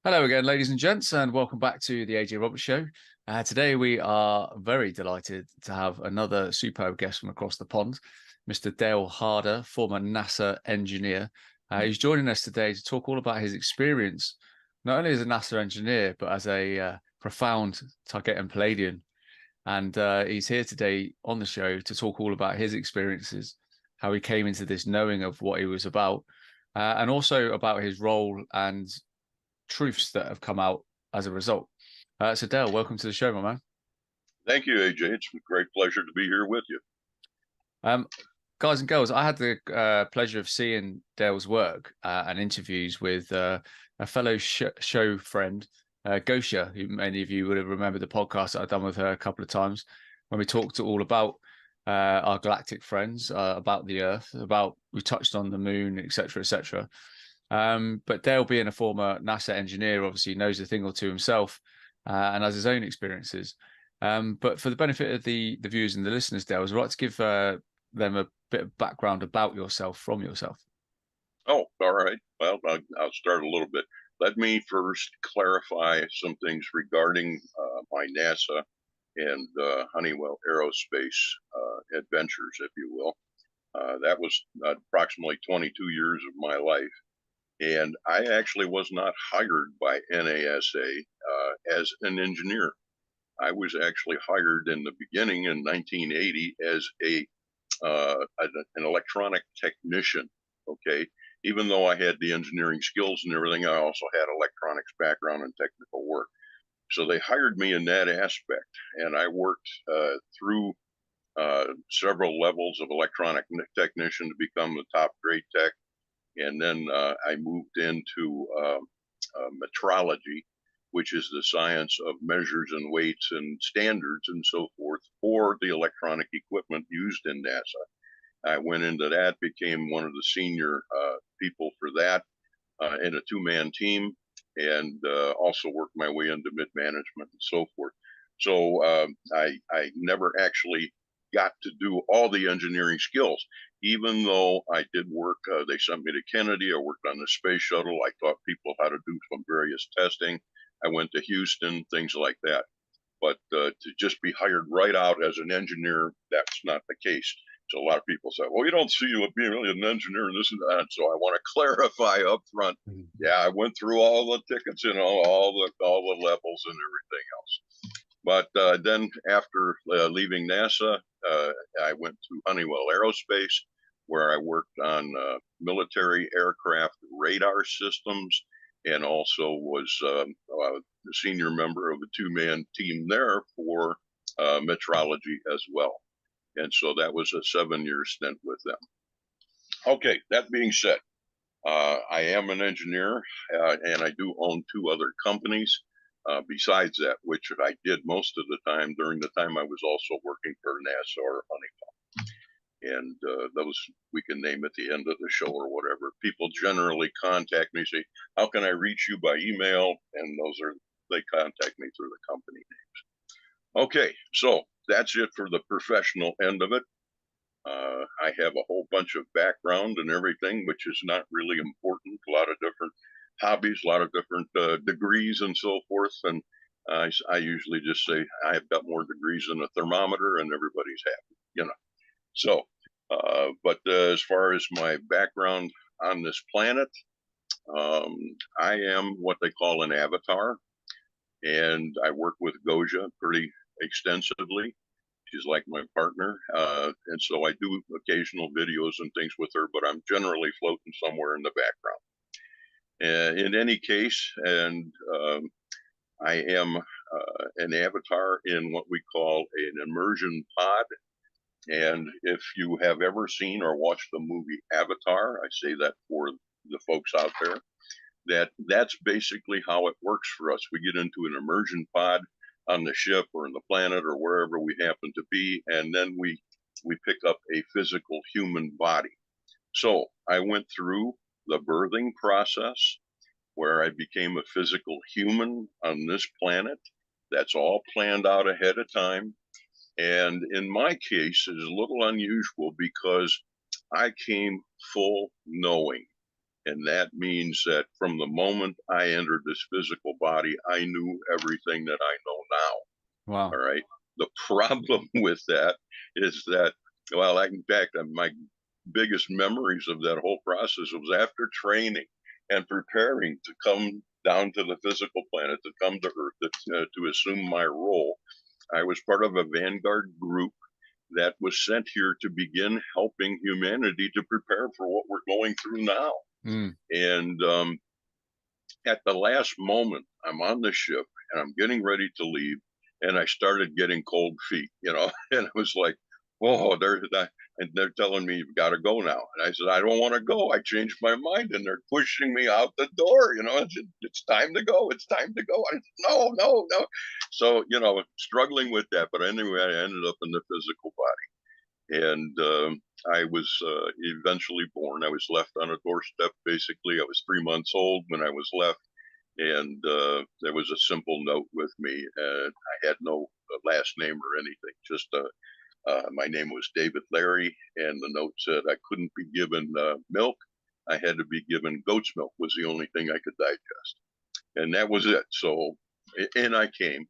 Hello again, ladies and gents, and welcome back to the AJ Roberts Show. Today we are very delighted to have another superb guest from across the pond, Mr. Dale Harder, former NASA engineer. He's joining us today to talk all about his experience, not only as a NASA engineer, but as a profound Taygetean Pleiadian. And he's here today on the show to talk all about his experiences, how he came into this knowing of what he was about, and also about his role and truths that have come out as a result. So Dale, welcome to the show, my man. Thank you, AJ. It's a great pleasure to be here with you. Guys and girls, I had the pleasure of seeing Dale's work and interviews with a fellow show friend, Gosha, who many of you would have remembered the podcast that I've done with her a couple of times when we talked all about our galactic friends, about the Earth, we touched on the moon, etc., etc. But Dale, being a former NASA engineer, obviously knows a thing or two himself and has his own experiences. But for the benefit of the viewers and the listeners, Dale, I was right to give them a bit of background about yourself from yourself. Oh, all right. Well, I'll start a little bit. Let me first clarify some things regarding my NASA and Honeywell Aerospace adventures, if you will. That was approximately 22 years of my life. And I actually was not hired by NASA as an engineer. I was actually hired in the beginning in 1980 as an electronic technician. Okay, even though I had the engineering skills and everything, I also had electronics background and technical work. So they hired me in that aspect, and I worked through several levels of electronic technician to become the top grade tech. And then I moved into metrology, which is the science of measures and weights and standards and so forth for the electronic equipment used in NASA. I went into that, became one of the senior people for that in a two-man team, and also worked my way into mid-management and so forth. So I never actually got to do all the engineering skills, even though I did work. They sent me to Kennedy. I worked on the space shuttle. I taught people how to do some various testing. I went to Houston, things like that. But to just be hired right out as an engineer, that's not the case. So a lot of people say, well, you don't see you being really an engineer and this and that. So I want to clarify up front. Yeah, I went through all the tickets and all the levels and everything else. But then after leaving NASA, I went to Honeywell Aerospace, where I worked on military aircraft radar systems and also was a senior member of a two-man team there for metrology as well. And so that was a 7-year stint with them. Okay, that being said, I am an engineer and I do own two other companies besides that, which I did most of the time during the time I was also working for NASA or Honeywell. And those we can name at the end of the show or whatever. People generally contact me, say, how can I reach you by email? And they contact me through the company names. Okay, so that's it for the professional end of it. I have a whole bunch of background and everything, which is not really important. A lot of different hobbies, a lot of different degrees and so forth. And I usually just say I've got more degrees than a thermometer and everybody's happy, So, but as far as my background on this planet, I am what they call an avatar. And I work with Goja pretty extensively. She's like my partner. And so I do occasional videos and things with her, but I'm generally floating somewhere in the background. In any case, and I am an avatar in what we call an immersion pod. And if you have ever seen or watched the movie Avatar, I say that for the folks out there, that's basically how it works for us. We get into an immersion pod on the ship or in the planet or wherever we happen to be, and then we pick up a physical human body. So I went through the birthing process where I became a physical human on this planet. That's all planned out ahead of time. And in my case, it is a little unusual because I came full knowing. And that means that from the moment I entered this physical body, I knew everything that I know now. Wow. All right. The problem with that is that, well, in fact, my biggest memories of that whole process was after training and preparing to come down to the physical planet, to come to Earth, to assume my role. I was part of a vanguard group that was sent here to begin helping humanity to prepare for what we're going through now. Mm. And at the last moment, I'm on the ship and I'm getting ready to leave, and I started getting cold feet, and it was like, whoa, and they're telling me you've got to go now. And I said, I don't want to go. I changed my mind, and they're pushing me out the door. It's time to go. It's time to go. I said, no, no, no. So, struggling with that. But anyway, I ended up in the physical body, and I was eventually born. I was left on a doorstep, basically. I was 3 months old when I was left, and there was a simple note with me. I had no last name or anything, just my name was David Larry, and the note said I couldn't be given milk. I had to be given goat's milk, was the only thing I could digest. And that was it. So in I came,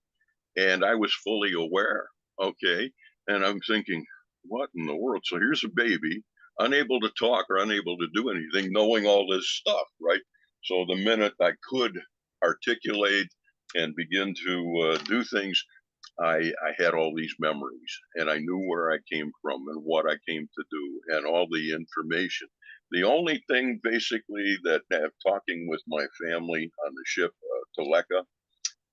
and I was fully aware. Okay. And I'm thinking, what in the world? So here's a baby, unable to talk or unable to do anything, knowing all this stuff, right? So the minute I could articulate and begin to do things, I had all these memories, and I knew where I came from and what I came to do and all the information. The only thing basically that talking with my family on the ship to Leka,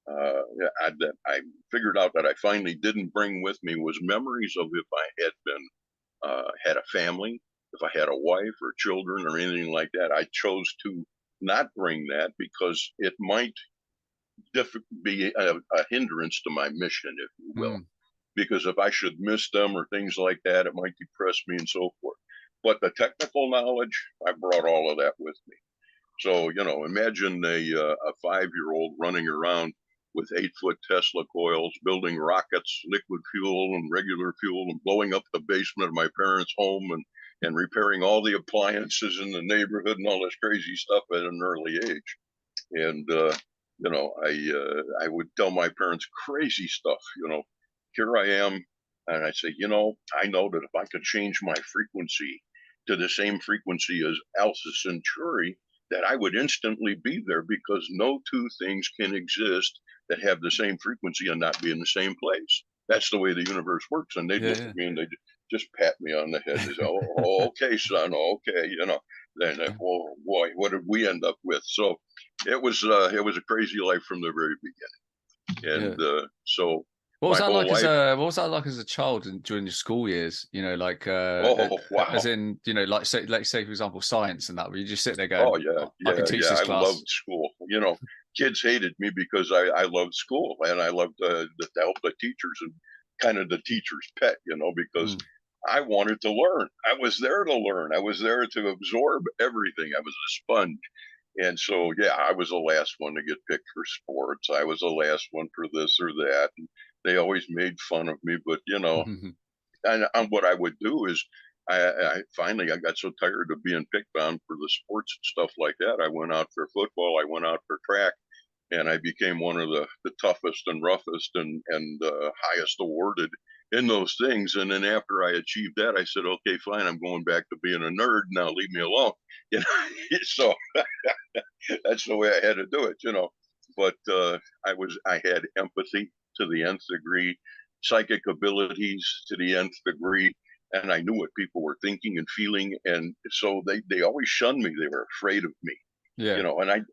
that I figured out that I finally didn't bring with me was memories of if I had been had a family, if I had a wife or children or anything like that. I chose to not bring that because it might be a hindrance to my mission, if you will. Mm. Because if I should miss them or things like that, it might depress me and so forth. But the technical knowledge, I brought all of that with me. So, imagine a 5-year-old running around with 8-foot Tesla coils, building rockets, liquid fuel and regular fuel, and blowing up the basement of my parents' home and repairing all the appliances in the neighborhood and all this crazy stuff at an early age. And, I would tell my parents crazy stuff, here I am. And I say, I know that if I could change my frequency to the same frequency as Alpha Centauri, that I would instantly be there because no two things can exist that have the same frequency and not be in the same place. That's the way the universe works. And they'd look Yeah. at me and they'd just pat me on the head. They say, oh, okay, son, okay, Then, Yeah. well, boy, what did we end up with? So it was a crazy life from the very beginning. Yeah. And so What was my that whole like life, as a child during your school years? Like oh, as wow. in, like say let's say for example science and that, where you just sit there going, Oh yeah, "Oh, I can yeah, teach yeah. this I class." loved school. Kids hated me because I loved school and I loved to help the teachers and kind of the teacher's pet, because Mm. I wanted to learn. I was there to learn. I was there to absorb everything. I was a sponge. And so, yeah, I was the last one to get picked for sports. I was the last one for this or that. And they always made fun of me, but and what I would do is I finally I got so tired of being picked on for the sports and stuff like that. I went out for football. I went out for track, and I became one of the toughest and roughest and highest awarded in those things. And then after I achieved that, I said, okay, fine, I'm going back to being a nerd now. Leave me alone. So that's the way I had to do it. But I had empathy to the nth degree, psychic abilities to the nth degree, and I knew what people were thinking and feeling, and so they always shunned me. They were afraid of me, Yeah.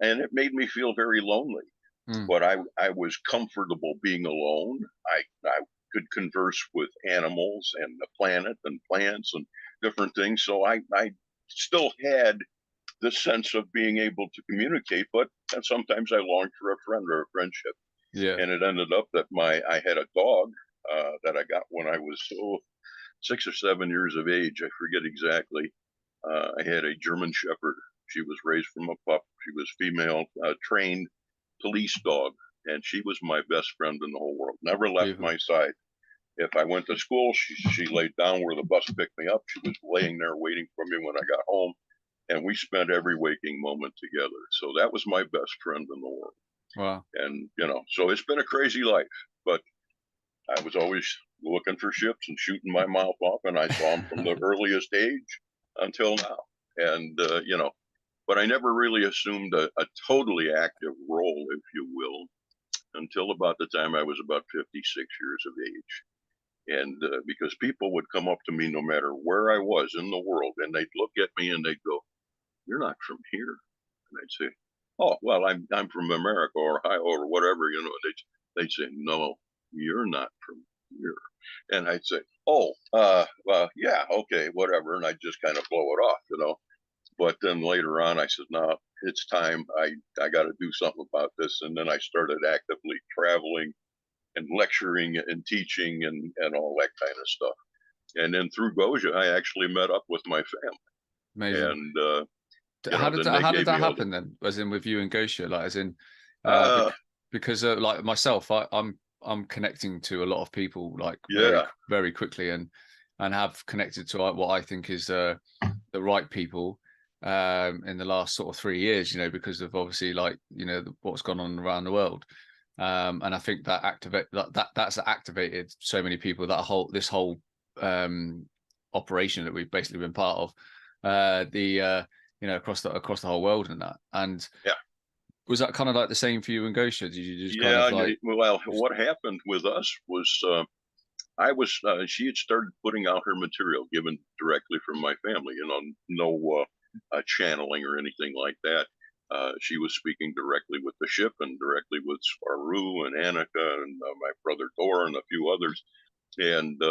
and it made me feel very lonely. Mm. But I was comfortable being alone. I could converse with animals and the planet and plants and different things. So I still had the sense of being able to communicate, but sometimes I longed for a friend or a friendship. Yeah. And it ended up that I had a dog that I got when I was 6 or 7 years of age. I forget exactly. I had a German Shepherd. She was raised from a pup. She was female, trained police dog, and she was my best friend in the whole world. Never left Beautiful. my side. If I went to school, she laid down where the bus picked me up. She was laying there waiting for me when I got home. and we spent every waking moment together. So that was my best friend in the world. Wow. And, so it's been a crazy life, but I was always looking for ships and shooting my mouth off, and I saw them from the earliest age until now. And, but I never really assumed a totally active role, if you will, until about the time I was about 56 years of age. And because people would come up to me no matter where I was in the world, and they'd look at me and they'd go, "You're not from here." And I'd say, "Oh, well, I'm from America or Ohio or whatever." They'd say, "No, you're not from here." And I'd say, "Oh, well, yeah, okay, whatever." And I'd just kind of blow it off. But then later on, I said, "No, it's time. I got to do something about this." And then I started actively traveling and lecturing and teaching and all that kind of stuff. And then through Goja, I actually met up with my family, Amazing. and How did then that they how did gave that me all the happen then? As in with you and Gosha, like as in uh, because like myself, I'm connecting to a lot of people like yeah, very quickly and have connected to what I think is the right people in the last sort of 3 years, because of obviously like what's gone on around the world. And I think that's activated so many people, this whole operation that we've basically been part of, across the whole world and that. And yeah, was that kind of like the same for you and Gosha? Did you just kind yeah. of like Well, what happened with us was she had started putting out her material given directly from my family, no channeling or anything like that. She was speaking directly with the ship and directly with Svaru and Annika and my brother Thor and a few others. And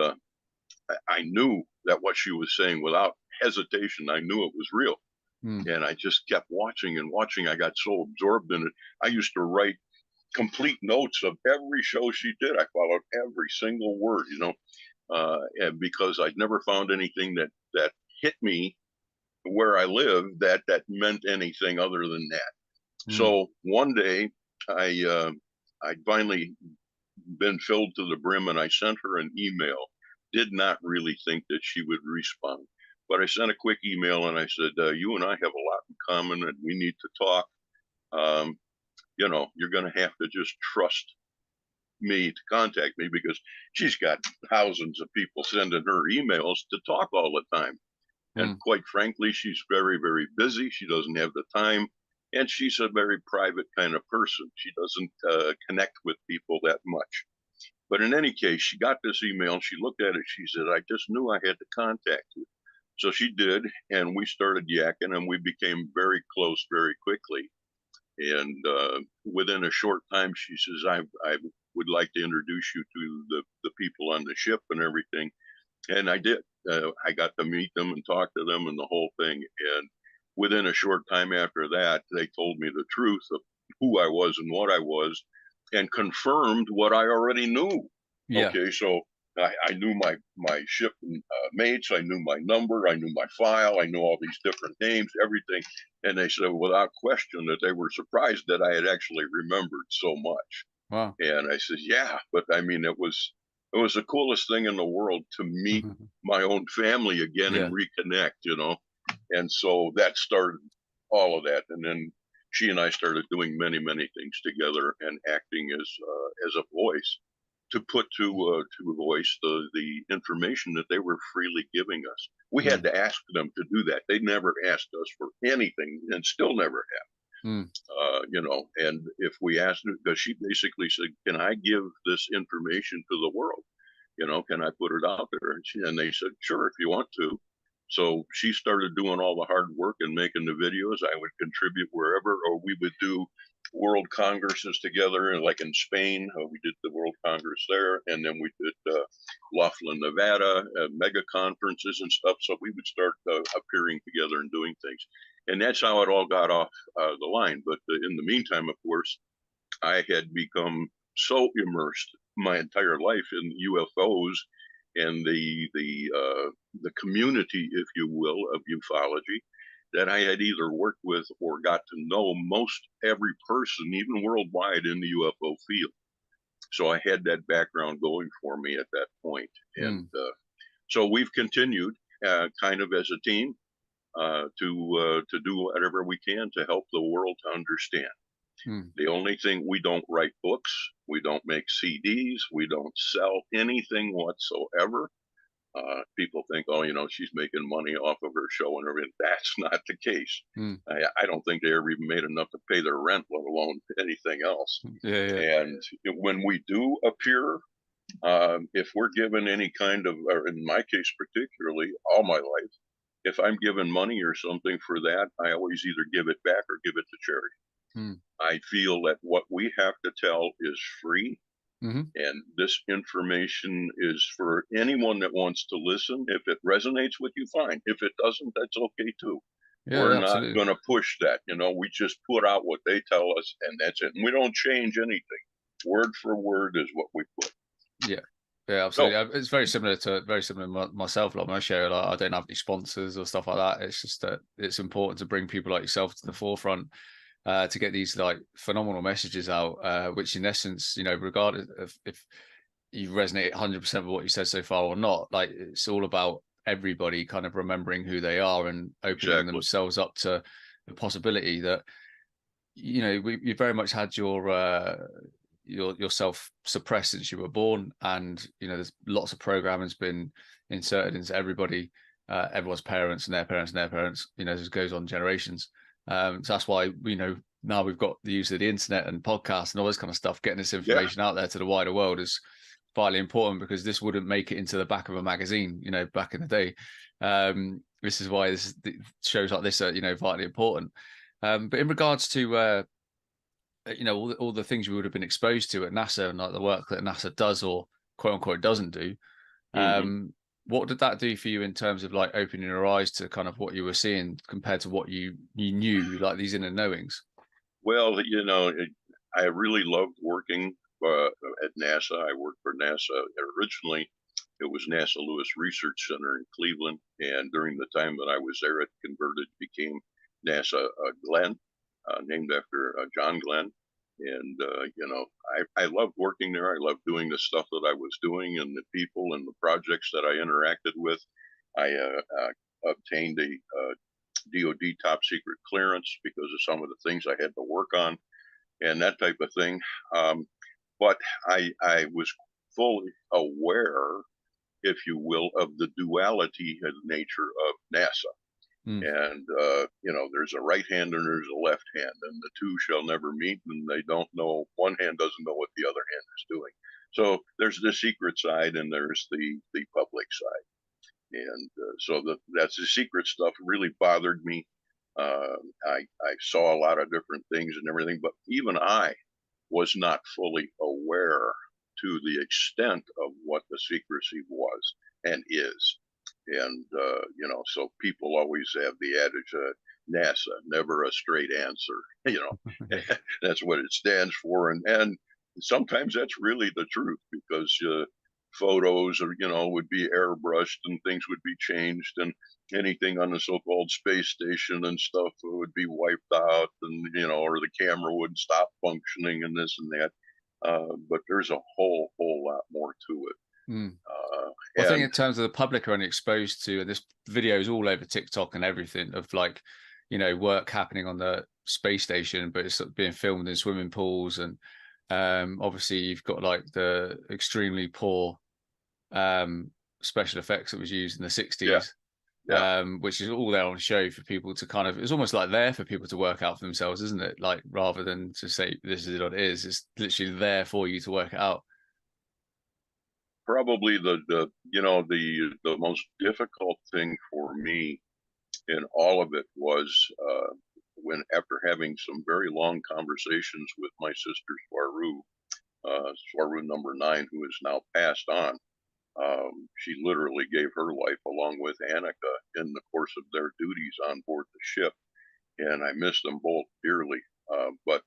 I knew that what she was saying without hesitation, I knew it was real. hmm, And I just kept watching and watching. I got so absorbed in it. I used to write complete notes of every show she did. I followed every single word, and because I'd never found anything that hit me where I live that meant anything other than that. hmm, So one day, I'd finally been filled to the brim, and I sent her an email. Did not really think that she would respond, but I sent a quick email and I said, "You and I have a lot in common, and we need to talk. Um, you're going to have to just trust me to contact me because she's got thousands of people sending her emails to talk all the time. And hmm, quite frankly, she's very, very busy. She doesn't have the time. And she's a very private kind of person. She doesn't connect with people that much. But in any case, she got this email. She looked at it. She said, "I just knew I had to contact you." So she did. And we started yakking and we became very close very quickly. And within a short time, she says, I would like to introduce you to the people on the ship and everything. And I did. I got to meet them and talk to them and the whole thing. And within a short time after that, they told me the truth of who I was and what I was and confirmed what I already knew. yeah, Okay, so I knew my ship mates, I knew my number, I knew my file, I knew all these different names, everything. And they said without question that they were surprised that I had actually remembered so much. wow, And I said, "Yeah, but I mean, it was the coolest thing in the world to meet my own family again yeah, and reconnect. And so that started all of that. And then she and I started doing many, many things together and acting as a voice to put to voice the information that they were freely giving us. We had hmm, to ask them to do that. They never asked us for anything and still never have. hmm, And if we asked her, because she basically said, "Can I give this information to the world? Can I put it out there?" And they said, "Sure, if you want to." So she started doing all the hard work and making the videos. I would contribute wherever, or we would do world congresses together. And like in Spain, we did the World Congress there, and then we did Laughlin, Nevada, mega conferences and stuff. So we would start appearing together and doing things, and that's how it all got off the line. But in the meantime, of course, I had become so immersed my entire life in UFOs and the community, if you will, of ufology that I had either worked with or got to know most every person, even worldwide, in the UFO field. So I had that background going for me at that point. And hmm, so we've continued kind of as a team. to do whatever we can to help the world to understand. Mm. The only thing, we don't write books, we don't make CDs, we don't sell anything whatsoever. People think, oh, she's making money off of her show and everything. That's not the case. Mm. I don't think they ever even made enough to pay their rent, let alone anything else. Yeah, yeah. And when we do appear, if we're given any kind of, or in my case particularly, all my life, if I'm given money or something for that, I always either give it back or give it to charity. Mm. I feel that what we have to tell is free, Hmm. and this information is for anyone that wants to listen. If it resonates with you, fine. If it doesn't, that's okay too. Yeah, We're yeah, not absolutely. going to push that. We just put out what they tell us, and that's it. And we don't change anything. Word for word is what we put. Yeah. Yeah, So, absolutely. It's very similar to myself. Like my show, like I don't have any sponsors or stuff like that. It's just that it's important to bring people like yourself to the forefront, to get these like phenomenal messages out, which in essence, regardless of if you resonate 100% with what you said so far or not, like it's all about everybody kind of remembering who they are and opening exactly. themselves up to the possibility that you very much had yourself suppressed since you were born, and there's lots of programming's been inserted into everybody, everyone's parents and their parents and their parents. This goes on generations. So that's why now we've got the use of the internet and podcasts and all this kind of stuff. Getting this Yeah, information out there to the wider world is vitally important, because this wouldn't make it into the back of a magazine back in the day. This is why shows like this are vitally important. But in regards to all the things we would have been exposed to at NASA, and like the work that NASA does or quote unquote doesn't do, hmm um, what did that do for you in terms of like opening your eyes to kind of what you were seeing compared to what you knew, like these inner knowings? Well, I really loved working at NASA. I worked for NASA originally. It was NASA Lewis Research Center in Cleveland, and during the time that I was there, it converted, became NASA Glenn, named after John Glenn. And I loved working there. I loved doing the stuff that I was doing, and the people and the projects that I interacted with. I obtained a DoD top secret clearance because of some of the things I had to work on and that type of thing. But I was fully aware, if you will, of the duality and nature of NASA. Mm. And, there's a right hand and there's a left hand, and the two shall never meet, and they don't know, one hand doesn't know what the other hand is doing. So there's the secret side and there's the public side. And so that's the secret stuff really bothered me. I saw a lot of different things and everything, but even I was not fully aware to the extent of what the secrecy was and is. And, so people always have the adage, NASA, never a straight answer. Yeah. That's what it stands for. And sometimes that's really the truth, because photos or, would be airbrushed and things would be changed, and anything on the so-called space station and stuff would be wiped out, and, or the camera would stop functioning and this and that. But there's a whole lot more to it. Mm. Uh, Well, I think and in terms of the public are only exposed to, and this video is all over TikTok and everything, of like, work happening on the space station, but it's sort of being filmed in swimming pools. And obviously you've got like the extremely poor special effects that was used in the yeah, 60s, yeah, which is all there on show for people to kind of, it's almost like there for people to work out for themselves, isn't it? Like, rather than to say this is what it is, it's literally there for you to work it out. probably the most difficult thing for me in all of it was, when, after having some very long conversations with my sister Swaru number 9, who is now passed on. She literally gave her life along with Annika in the course of their duties on board the ship, and I miss them both dearly. But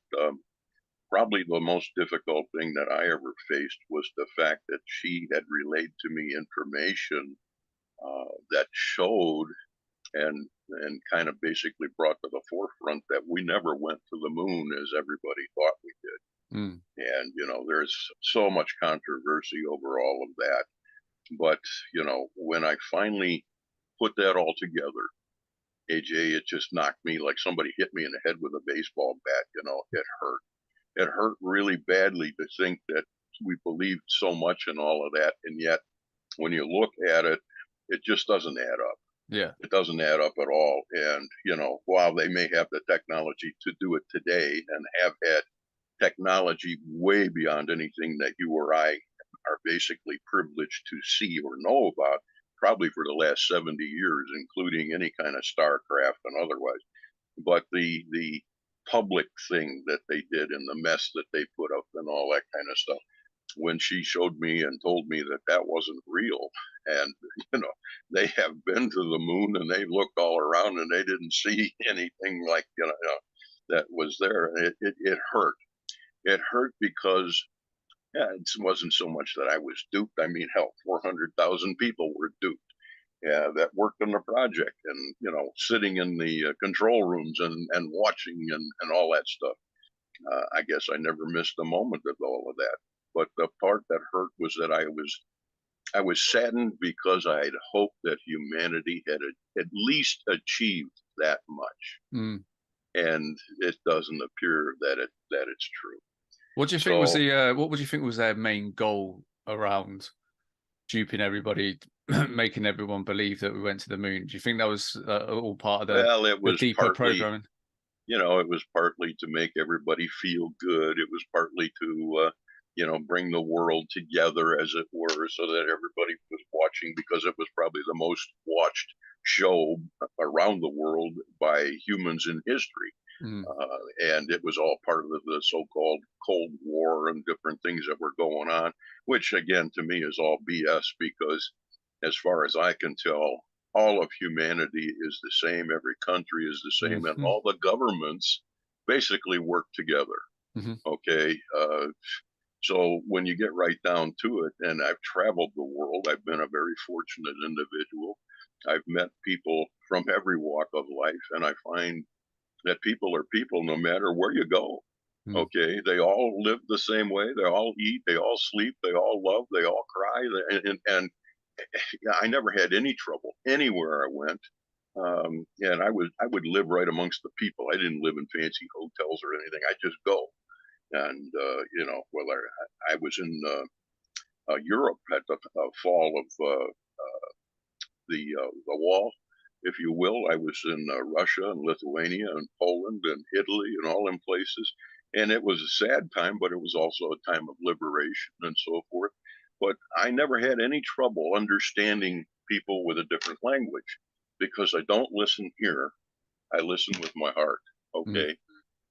probably the most difficult thing that I ever faced was the fact that she had relayed to me information that showed and kind of basically brought to the forefront that we never went to the moon as everybody thought we did. Mm. And there's so much controversy over all of that. But when I finally put that all together, AJ, it just knocked me like somebody hit me in the head with a baseball bat. It hurt. It hurt really badly to think that we believed so much in all of that, and yet when you look at it, it just doesn't add up. Yeah. It doesn't add up at all. And while they may have the technology to do it today and have had technology way beyond anything that you or I are basically privileged to see or know about, probably for the last 70 years, including any kind of starcraft and otherwise. But the public thing that they did and the mess that they put up and all that kind of stuff, when she showed me and told me that that wasn't real, and they have been to the moon and they looked all around and they didn't see anything like that was there. It hurt. It hurt because it wasn't so much that I was duped. I mean, hell, 400,000 people were duped. Yeah, that worked on the project, and sitting in the control rooms and watching and all that stuff. I guess I never missed a moment of all of that. But the part that hurt was that I was saddened because I had hoped that humanity had at least achieved that much, and it doesn't appear that it's true. What do you think was what would you think was their main goal around duping everybody, making everyone believe that we went to the moon? Do you think that was all part of the deeper programming? It was partly to make everybody feel good. It was partly to bring the world together, as it were, so that everybody was watching, because it was probably the most watched show around the world by humans in history. And it was all part of the so-called Cold War and different things that were going on, which again, to me, is all BS, because as far as I can tell, all of humanity is the same. Every country is the same, and all the governments basically work together. Okay. So when you get right down to it, and I've traveled the world, I've been a very fortunate individual. I've met people from every walk of life, and I find that people are people no matter where you go. Okay, they all live the same way. They all eat, they all sleep, they all love, they all cry, and I never had any trouble anywhere I went. And I would live right amongst the people. I didn't live in fancy hotels or anything. I just go. And I was in Europe at the fall of the wall, if you will. I was in Russia and Lithuania and Poland and Italy and all in places. And it was a sad time, but it was also a time of liberation and so forth. But I never had any trouble understanding people with a different language, because I don't listen here. I listen with my heart. Okay.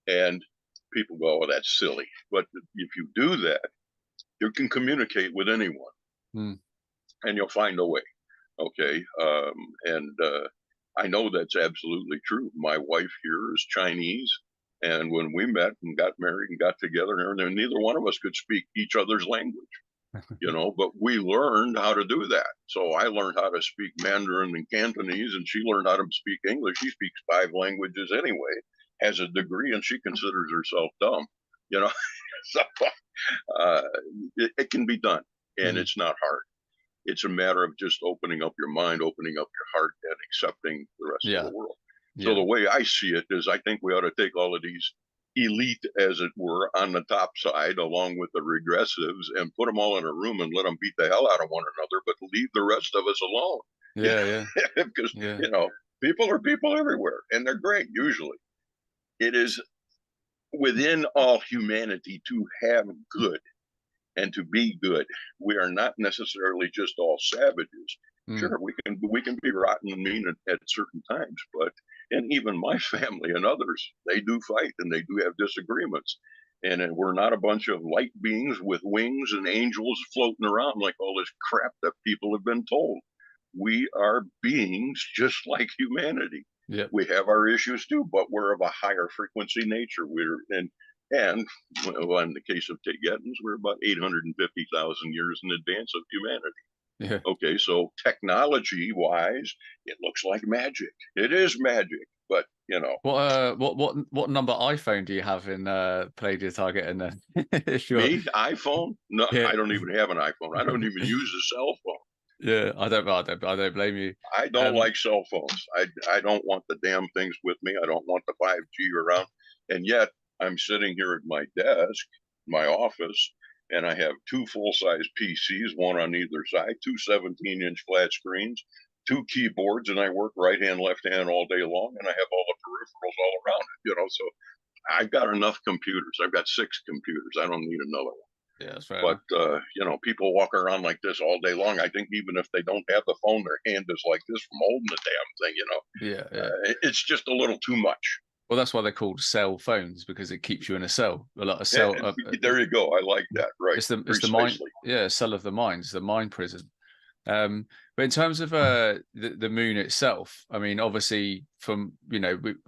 And people go, oh, that's silly. But if you do that, you can communicate with anyone and you'll find a way. Okay. I know that's absolutely true. My wife here is Chinese. And when we met and got married and got together, and neither one of us could speak each other's language, but we learned how to do that. So I learned how to speak Mandarin and Cantonese, and she learned how to speak English. She speaks 5 languages anyway, has a degree, and she considers herself dumb. So it can be done, and it's not hard. It's a matter of just opening up your mind, opening up your heart, and accepting the rest of the world. So the way I see it is, I think we ought to take all of these elite, as it were, on the top side, along with the regressives, and put them all in a room and let them beat the hell out of one another, but leave the rest of us alone. Because people are people everywhere, and they're great. Usually, it is within all humanity to have good and to be good. We are not necessarily just all savages. Sure, we can be rotten and mean at certain times, and even my family and others, they do fight and they do have disagreements. And we're not a bunch of light beings with wings and angels floating around like all this crap that people have been told. We are beings just like humanity. We have our issues too, but we're of a higher frequency nature. In the case of Taygetans, we're about 850,000 years in advance of humanity. Okay, so technology-wise, it looks like magic. It is magic, but what number iPhone do you have in Pleiadian Target? And me, iPhone? No, I don't even have an iPhone. I don't even use a cell phone. Yeah, I don't blame you. I don't Um, like cell phones. I don't want the damn things with me. I don't want the 5G around. And yet I'm sitting here at my desk, my office, and I have two full-size PCs, one on either side, two 17-inch flat screens, two keyboards, and I work right hand, left hand all day long, and I have all the peripherals all around it. So I've got enough computers. I've got 6 computers. I don't need another one. yeah, that's fair But enough. people walk around like this all day long. I think even if they don't have the phone, their hand is like this from holding the damn thing. Yeah, yeah. It's just a little too much. Well, that's why they're called cell phones, because it keeps you in a cell. A lot of Yeah, cell. there you go. I like that. Right, It's the mind. precisely. Yeah, cell of the mind. It's the mind prison. But in terms of the moon itself, I mean, obviously from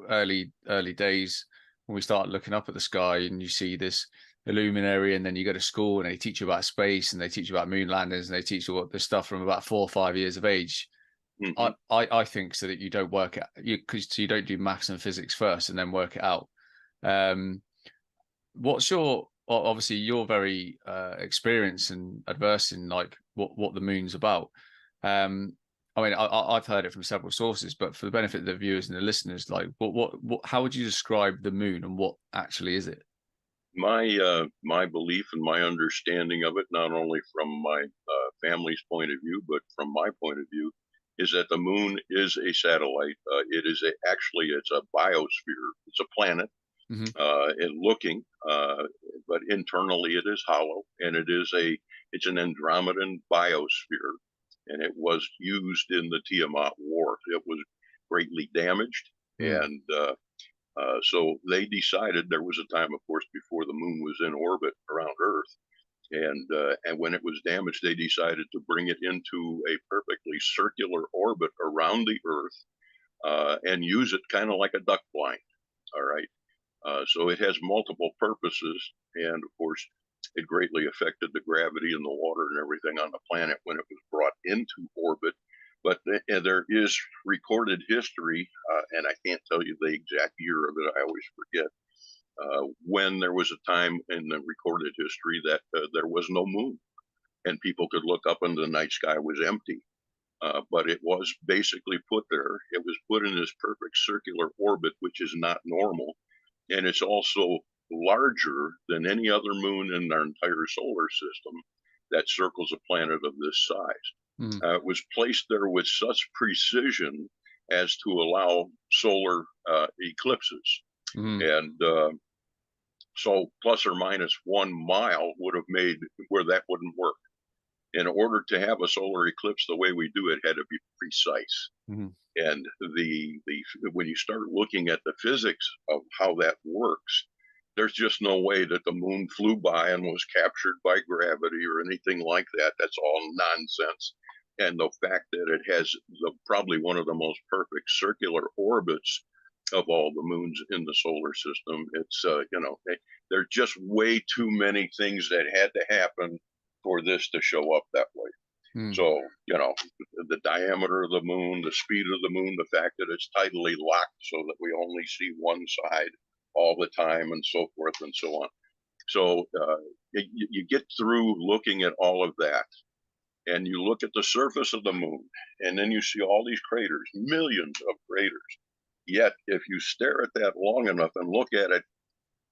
early days when we start looking up at the sky and you see this illuminary, and then you go to school and they teach you about space and they teach you about moon landings and they teach you all this stuff from about 4 or 5 years of age. Hmm. I think so that you don't work it because you don't do maths and physics first and then work it out. Um, what's your obviously you're very experienced and adverse in like what the moon's about. um I mean, I've heard it from several sources, but for the benefit of the viewers and the listeners, like what how would you describe the moon and what actually is it? My belief and my understanding of it, not only from my family's point of view, but from my point of view, is that the moon is a satellite. It is actually it's a biosphere. It's a planet. Hmm. Looking, but internally it is hollow, and it's an Andromedan biosphere, and it was used in the Tiamat War. It was greatly damaged, Mm. and so they decided there was a time, of course, before the moon was in orbit around Earth, and when it was damaged, they decided to bring it into a perfectly circular orbit around the Earth and use it kind of like a duck blind. All right. So it has multiple purposes, and of course, it greatly affected the gravity and the water and everything on the planet when it was brought into orbit. But there is recorded history, and I can't tell you the exact year of it. I always forget when there was a time in the recorded history that there was no moon, and people could look up and the night sky was empty. But it was basically put there. It was put in this perfect circular orbit, which is not normal, and it's also larger than any other moon in our entire solar system that circles a planet of this size. Mm. It was placed there with such precision as to allow solar eclipses. Mm. And so, plus or minus 1 mile would have made where that wouldn't work. In order to have a solar eclipse the way we do, it had to be precise. Mm. And the when you start looking at the physics of how that works, there's just no way that the moon flew by and was captured by gravity or anything like that. That's all nonsense. And the fact that it has probably one of the most perfect circular orbits of all the moons in the solar system, it's there's just way too many things that had to happen for this to show up that way. Mm. So, the diameter of the moon, the speed of the moon, the fact that it's tidally locked so that we only see one side all the time, and so forth and so on. So, you get through looking at all of that, and you look at the surface of the moon, and then you see all these craters, millions of craters. Yet, if you stare at that long enough and look at it,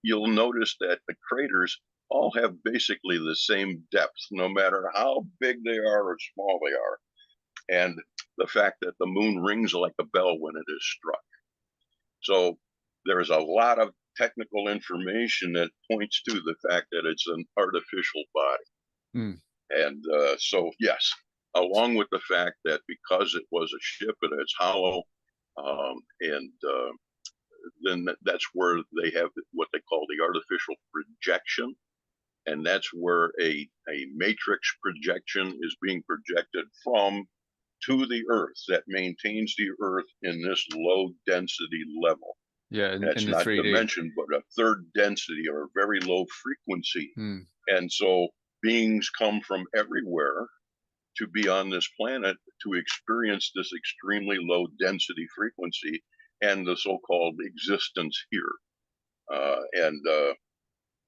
you'll notice that the craters all have basically the same depth, no matter how big they are or small they are. And the fact that the moon rings like a bell when it is struck. So there's a lot of technical information that points to the fact that it's an artificial body. Mm. And so, yes, along with the fact that because it was a ship and it's hollow, and then that's where they have what they call the artificial projection, and that's where a matrix projection is being projected from to the Earth that maintains the Earth in this low density level. Yeah, in That's the not 3D. dimension, but a third density or a very low frequency. Mm. And so beings come from everywhere to be on this planet to experience this extremely low density frequency and the so-called existence here. And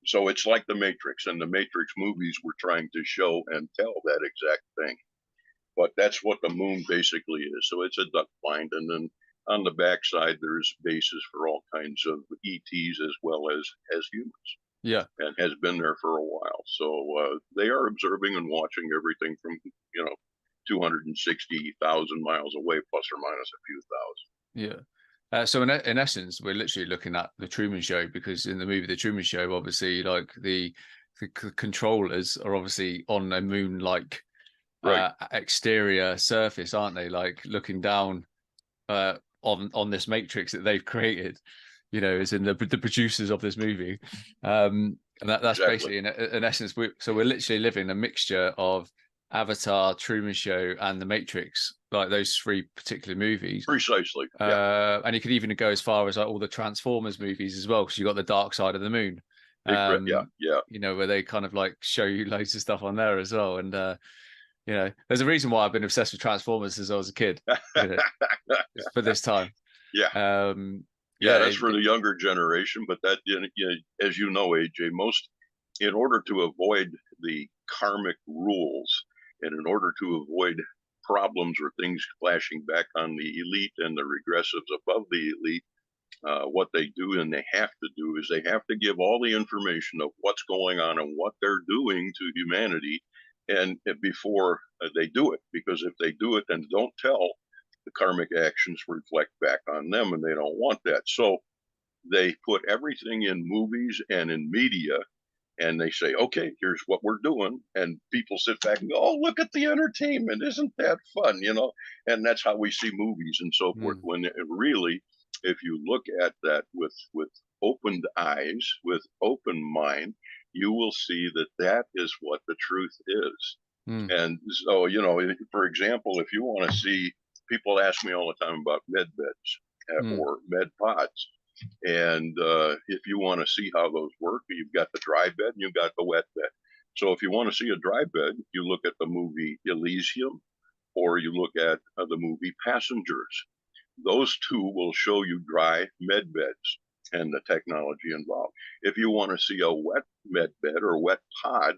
So it's like the Matrix, and the Matrix movies were trying to show and tell that exact thing. but that's what the moon basically is. So it's a duck blind, and then on the backside there's bases for all kinds of ETs as well as humans, Yeah. and has been there for a while. So they are observing and watching everything from 260,000 miles away, plus or minus a few thousand. Yeah. So in essence, we're literally looking at the Truman Show, because in the movie The Truman Show, obviously, like the controllers are obviously on a moon-like Right. exterior surface, aren't they? Like looking down on this matrix that they've created. As in the producers of this movie, and that's Exactly. basically in essence. We're literally living a mixture of Avatar, Truman Show, and The Matrix, like those three particular movies. Precisely. Yeah. And you could even go as far as like all the Transformers movies as well, because you got the Dark Side of the Moon. Yeah. Yeah. Where they kind of like show you loads of stuff on there as well. And there's a reason why I've been obsessed with Transformers since I was a kid. For this time. Yeah. Yeah, That's for the younger generation, but that, as you know, AJ, in order to avoid the karmic rules, and in order to avoid problems or things flashing back on the elite and the regressives above the elite, what they do and they have to do is they have to give all the information of what's going on and what they're doing to humanity, and before they do it, because if they do it and don't tell, the karmic actions reflect back on them, and they don't want that. So they put everything in movies and in media, and they say, okay, here's what we're doing. And people sit back and go, oh, look at the entertainment. Isn't that fun? And that's how we see movies and so forth. When it really, if you look at that with opened eyes, with open mind, you will see that that is what the truth is. And so, for example, if you want to see, people ask me all the time about med beds or med pods. And if you want to see how those work, you've got the dry bed and you've got the wet bed. So if you want to see a dry bed, you look at the movie Elysium, or you look at the movie Passengers. Those two will show you dry med beds and the technology involved. If you want to see a wet med bed or wet pod,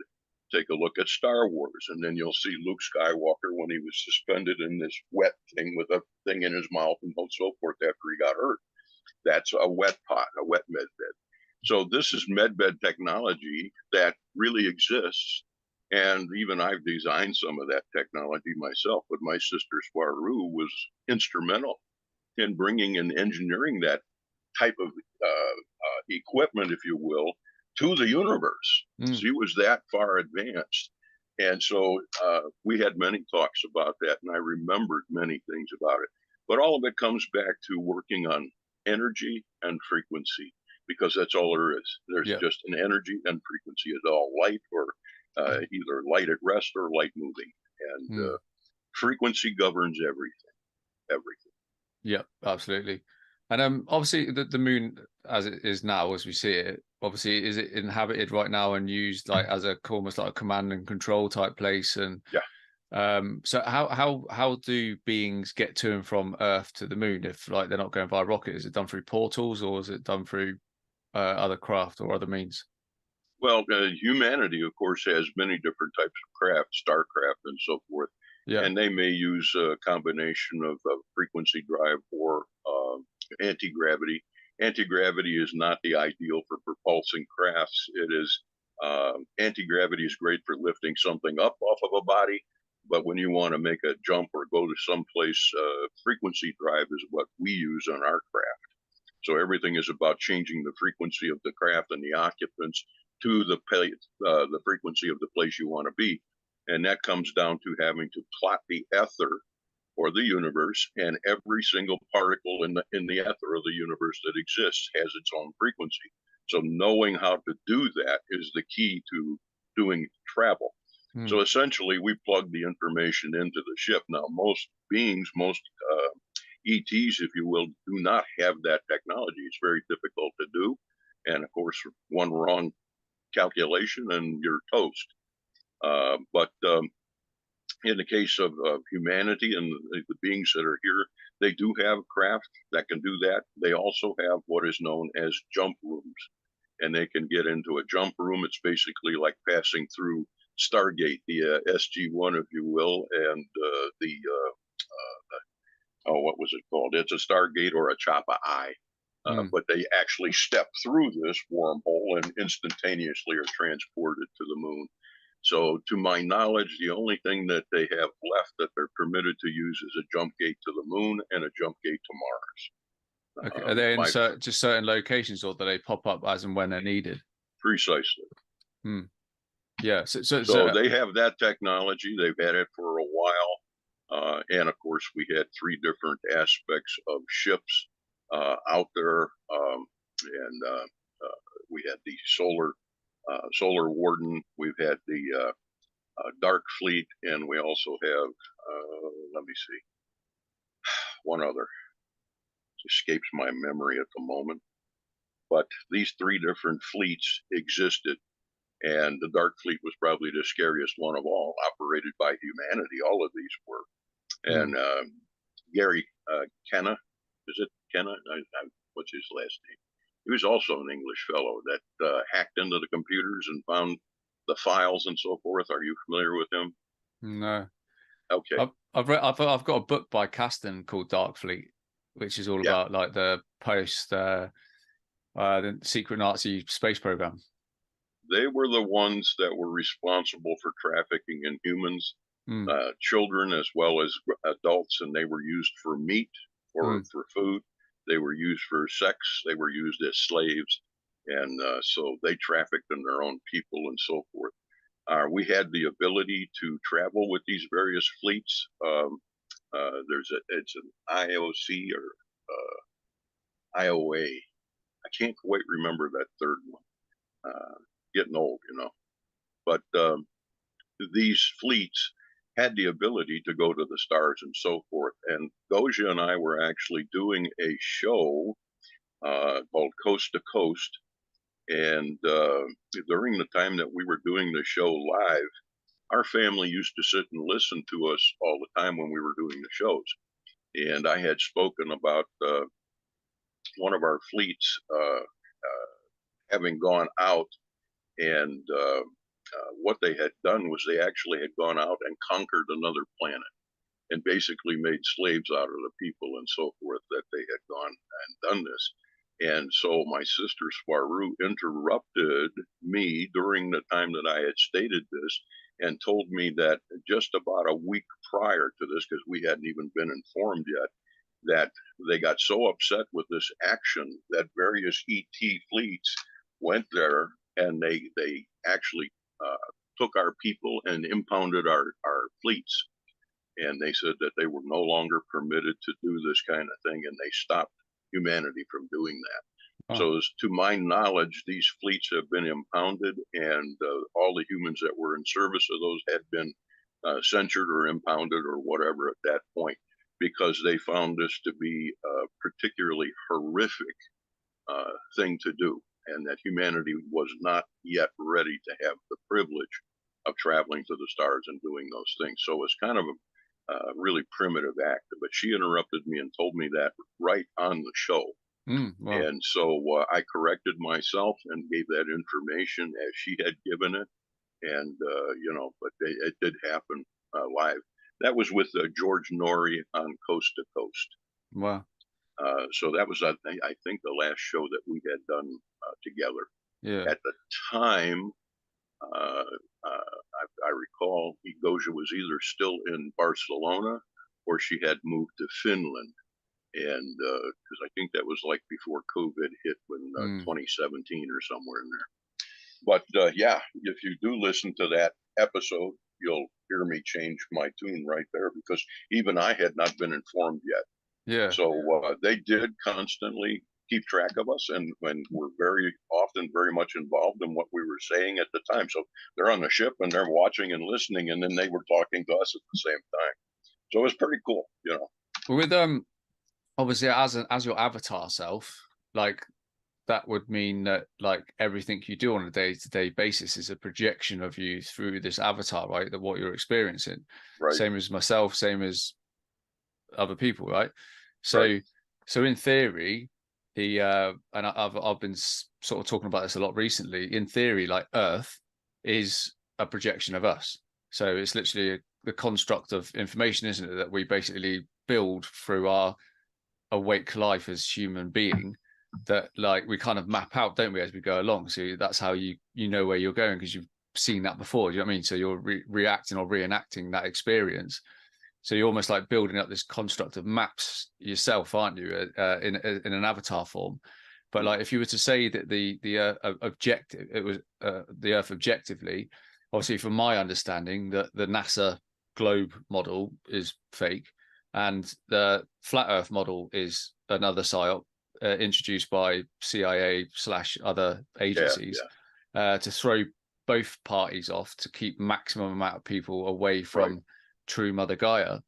take a look at Star Wars, and then you'll see Luke Skywalker when he was suspended in this wet thing with a thing in his mouth and so forth after he got hurt. That's a wet pot, a wet med bed. So this is med bed technology that really exists. And even I've designed some of that technology myself, but my sister Swaru was instrumental in bringing and engineering that type of equipment, if you will, to the universe. She was that far advanced. And so we had many talks about that, and I remembered many things about it. But all of it comes back to working on energy and frequency, because that's all there is. There's just an energy and frequency. It's all light, or either light at rest or light moving. And frequency governs everything. Yeah, absolutely. And obviously the moon as it is now, as we see it, obviously, is it inhabited right now and used like as almost like a command and control type place? And so how do beings get to and from Earth to the moon if like they're not going via rocket? Is it done through portals, or is it done through other craft or other means? Well, humanity, of course, has many different types of craft, starcraft and so forth. And they may use a combination of frequency drive or anti-gravity. Anti-gravity is not the ideal for propulsing crafts. It is anti-gravity is great for lifting something up off of a body, but when you want to make a jump or go to someplace, frequency drive is what we use on our craft. So everything is about changing the frequency of the craft and the occupants to the frequency of the place you want to be. And that comes down to having to plot the ether or the universe, and every single particle in the ether of the universe that exists has its own frequency. So knowing how to do that is the key to doing travel. So essentially, we plug the information into the ship. Now, most beings, most ETs, if you will, do not have that technology. It's very difficult to do. And of course, one wrong calculation and you're toast. But in the case of humanity and the beings that are here, they do have craft that can do that. They also have what is known as jump rooms, and they can get into a jump room. It's basically like passing through Stargate, the SG-1, if you will, and the oh, what was it called? It's a Stargate or a Choppa Eye. But they actually step through this wormhole and instantaneously are transported to the moon. So, to my knowledge, the only thing that they have left that they're permitted to use is a jump gate to the moon and a jump gate to Mars. Okay. Are they in just certain locations, or do they pop up as and when they're needed? Precisely. Yeah. So they have that technology. They've had it for a while. And of course, we had three different aspects of ships out there. And we had the solar warden. We've had the dark fleet, and we also have, let me see, one other. It escapes my memory at the moment. But these three different fleets existed, and the dark fleet was probably the scariest one of all, operated by humanity. All of these were. And Gary Kenna, is it Kenna? What's his last name? He was also an English fellow that hacked into the computers and found the files and so forth. Are you familiar with him? No. Okay. I've got a book by Kasten called Dark Fleet, which is all about like the post the secret Nazi space program. They were the ones that were responsible for trafficking in humans, children as well as adults, and they were used for meat or for food. They were used for sex. They were used as slaves, and so they trafficked in their own people and so forth. We had the ability to travel with these various fleets. It's an IOC or IOA. I can't quite remember that third one. Getting old, you know. But these fleets had the ability to go to the stars and so forth. And Gosia and I were actually doing a show called Coast to Coast. And during the time that we were doing the show live, our family used to sit and listen to us all the time when we were doing the shows. And I had spoken about one of our fleets having gone out, and what they had done was they actually had gone out and conquered another planet and basically made slaves out of the people and so forth, that they had gone and done this. And so my sister Swaru interrupted me during the time that I had stated this and told me that just about a week prior to this, because we hadn't even been informed yet, that they got so upset with this action that various ET fleets went there, and they actually took our people and impounded our fleets. And they said that they were no longer permitted to do this kind of thing, and they stopped humanity from doing that. Oh. So, to my knowledge, these fleets have been impounded, and all the humans that were in service of those had been censured or impounded or whatever at that point, because they found this to be a particularly horrific thing to do, and that humanity was not yet ready to have the privilege of traveling to the stars and doing those things. So it's kind of a really primitive act. But she interrupted me and told me that right on the show. Wow. And so I corrected myself and gave that information as she had given it. And, but it did happen live. That was with George Norrie on Coast to Coast. Wow. So that was, I think, the last show that we had done together. Yeah. At the time, I recall Gosia was either still in Barcelona or she had moved to Finland. And because I think that was like before COVID hit, when 2017 or somewhere in there. But yeah, if you do listen to that episode, you'll hear me change my tune right there, because even I had not been informed yet. Yeah. So they did constantly keep track of us, and were very often very much involved in what we were saying at the time. So they're on the ship and they're watching and listening, and then they were talking to us at the same time. So it was pretty cool, you know. With obviously as your avatar self, like, that would mean that like everything you do on a day-to-day basis is a projection of you through this avatar, right? That what you're experiencing. Right. Same as myself, same as other people, right? So in theory, and I've been sort of talking about this a lot recently. In theory, like Earth is a projection of us. So it's literally the construct of information, isn't it, that we basically build through our awake life as human being, that like we kind of map out, don't we, as we go along. So that's how you know where you're going, because you've seen that before. Do you know what I mean? So you're reacting or reenacting that experience. So you're almost like building up this construct of maps yourself, aren't you, in an avatar form? But like, if you were to say that the objective, it was the Earth objectively, obviously, from my understanding, that the NASA globe model is fake, and the flat Earth model is another psyop introduced by CIA / other agencies to throw both parties off, to keep maximum amount of people away from true Mother Gaia.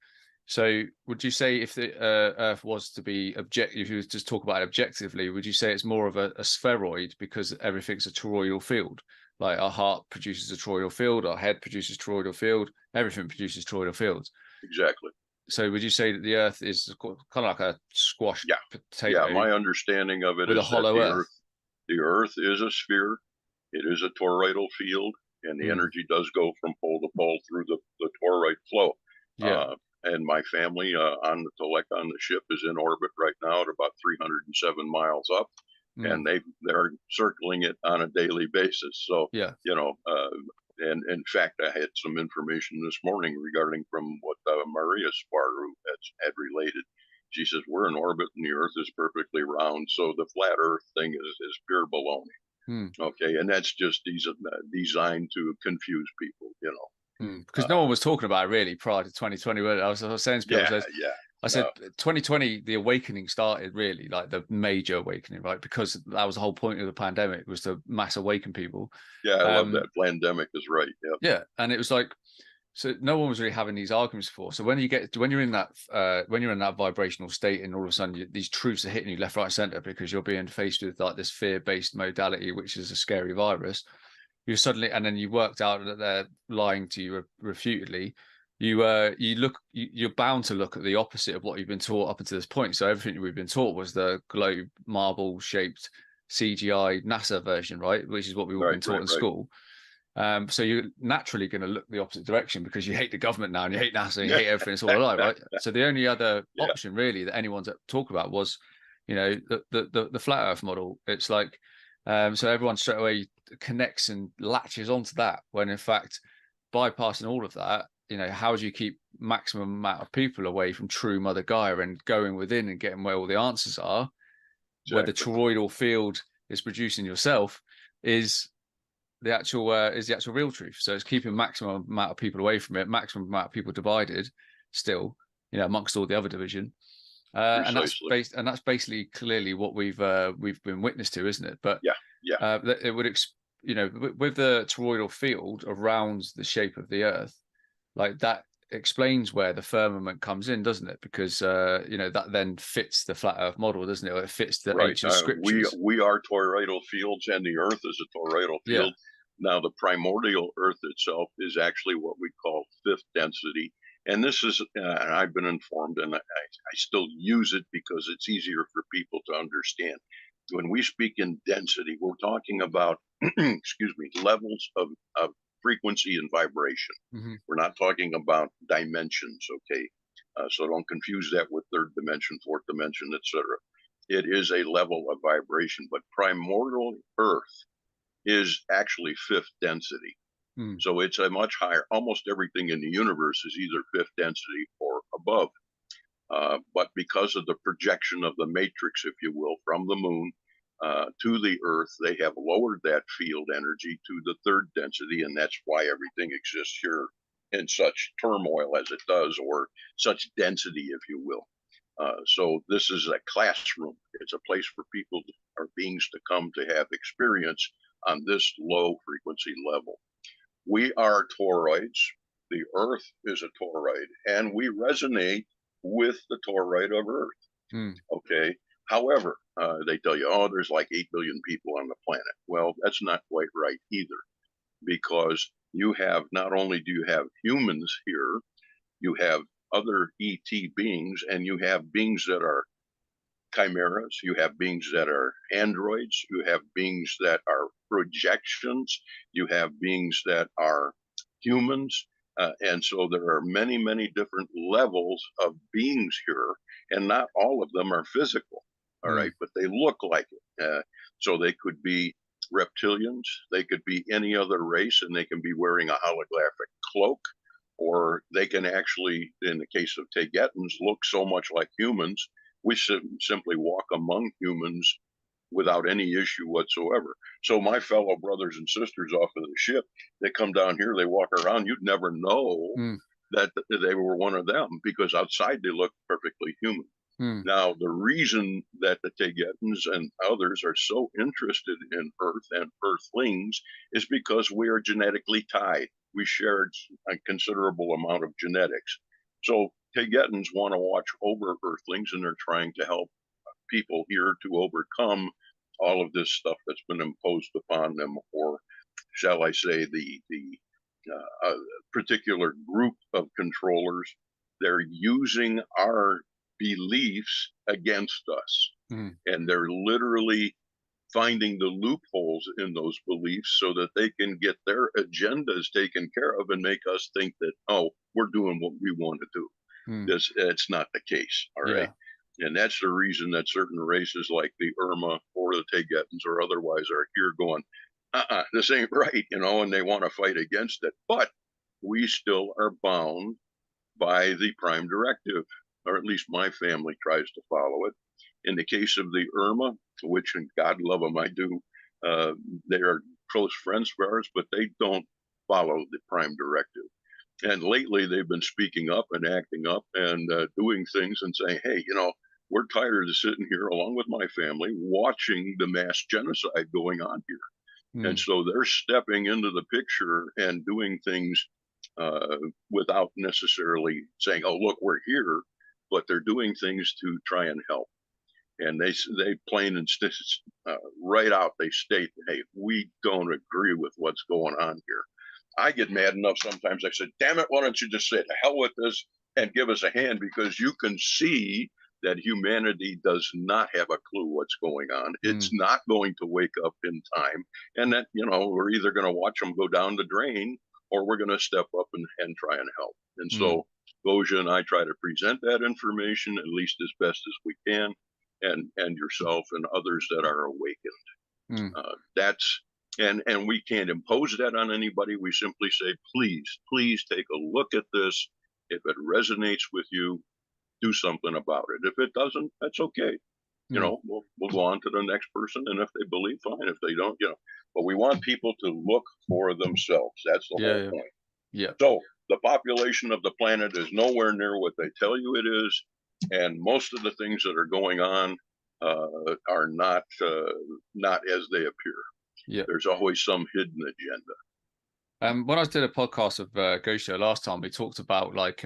So would you say, if the Earth was to be objective, if you were to just talk about it objectively, would you say it's more of a spheroid because everything's a toroidal field? Like our heart produces a toroidal field, our head produces toroidal field, everything produces toroidal fields. Exactly. So would you say that the Earth is kind of like a squashed potato? Yeah, my understanding of it with is a hollow that the Earth is a sphere. It is a toroidal field, and the energy does go from pole to pole through the toroid flow. Yeah. And my family on the Telek on the ship is in orbit right now at about 307 miles up, and they're circling it on a daily basis. So, yeah, you know, and in fact, I had some information this morning regarding from what Maria Sparrow had related. She says we're in orbit and the Earth is perfectly round, so the flat Earth thing is pure baloney. Okay, and that's just designed to confuse people, you know. Because no one was talking about it really prior to 2020. I was saying to people, I said 2020, the awakening started, really, like the major awakening, right? Because that was the whole point of the pandemic, was to mass awaken people. Yeah, I love that. Pandemic is right. Yeah, and it was like, so no one was really having these arguments before. So when you're in that vibrational state, and all of a sudden these truths are hitting you left, right, center, because you're being faced with like this fear-based modality, which is a scary virus. You suddenly, and then you worked out that they're lying to you refutedly. You're bound to look at the opposite of what you've been taught up until this point. So everything we've been taught was the globe marble shaped CGI NASA version, right? Which is what we've all been taught in school. So you're naturally going to look the opposite direction, because you hate the government now, and you hate NASA, and you hate everything. It's all a lie, right? So the only other option really that anyone's talk about was, you know, the flat Earth model. It's like, so everyone straight away connects and latches onto that, when in fact, bypassing all of that, you know, how do you keep maximum amount of people away from true Mother Gaia and going within and getting where all the answers are, where the toroidal field is producing yourself, is the actual real truth. So it's keeping maximum amount of people away from it, maximum amount of people divided still, you know, amongst all the other division. And that's basically clearly what we've been witness to, isn't it? But it would you know, with the toroidal field around the shape of the Earth, like that explains where the firmament comes in, doesn't it? Because you know, that then fits the flat Earth model, doesn't it? Or it fits the ancient scriptures. We are toroidal fields, and the Earth is a toroidal field. Now, the primordial Earth itself is actually what we call fifth density. And this is, I've been informed, and I still use it because it's easier for people to understand. When we speak in density, we're talking about, excuse me, levels of frequency and vibration. We're not talking about dimensions, okay? So don't confuse that with third dimension, fourth dimension, etc. It is a level of vibration, but primordial Earth is actually fifth density. So it's a much higher, almost everything in the universe is either fifth density or above. But because of the projection of the matrix, if you will, from the moon to the Earth, they have lowered that field energy to the third density, and that's why everything exists here in such turmoil as it does, or such density, if you will. So this is a classroom. It's a place for people or beings to come to have experience on this low frequency level. We are toroids. The Earth is a toroid, and we resonate with the toroid of Earth. Okay. However, they tell you, oh, there's like 8 billion people on the planet. Well, that's not quite right either, because you have, not only do you have humans here, you have other ET beings, and you have beings that are chimeras, you have beings that are androids, you have beings that are projections, you have beings that are humans. And so there are many, many different levels of beings here, and not all of them are physical, all Mm. right, but they look like it. So they could be reptilians, they could be any other race, and they can be wearing a holographic cloak, or they can actually, in the case of Taygeteans, look so much like humans, we simply walk among humans without any issue whatsoever. So my fellow brothers and sisters off of the ship, they come down here, they walk around, you'd never know Mm. that they were one of them, because outside they look perfectly human. Mm. Now, the reason that the Taygeteans and others are so interested in Earth and Earthlings is because we are genetically tied. We share a considerable amount of genetics. So Taygeteans want to watch over Earthlings, and they're trying to help people here to overcome all of this stuff that's been imposed upon them, or shall I say, the particular group of controllers. They're using our beliefs against us, Mm. and they're literally finding the loopholes in those beliefs so that they can get their agendas taken care of and make us think that, oh, we're doing what we want to do. Mm. It's not the case, all right? Yeah. And that's the reason that certain races like the Irma or the Taygeteans or otherwise are here going, this ain't right, and they want to fight against it. But we still are bound by the prime directive, or at least my family tries to follow it. In the case of the Irma, which, and God love them, I do, they are close friends of ours, but they don't follow the prime directive. And lately, they've been speaking up and acting up and doing things and saying, hey, we're tired of sitting here along with my family watching the mass genocide going on here. And Mm. so they're stepping into the picture and doing things without necessarily saying, oh, look, we're here, but they're doing things to try and help. And they plain and right out, they state, hey, we don't agree with what's going on here. I get mad enough sometimes. I said, damn it, why don't you just say to hell with this and give us a hand, because you can see that humanity does not have a clue what's going on. It's Mm. not going to wake up in time. And that, we're either going to watch them go down the drain, or we're going to step up and try and help. And Mm. so Goja and I try to present that information at least as best as we can, and yourself and others that are awakened. Mm. That's and we can't impose that on anybody. We simply say, please take a look at this. If it resonates with you, do something about it. If it doesn't, that's okay. Mm. We'll go on to the next person, and if they believe, fine. If they don't, but we want people to look for themselves. That's the Yeah. whole Yeah. point. Yeah. So the population of the planet is nowhere near what they tell you it is, and most of the things that are going on are not as they appear. Yeah. There's always some hidden agenda. When I did a podcast of Gosha last time, we talked about like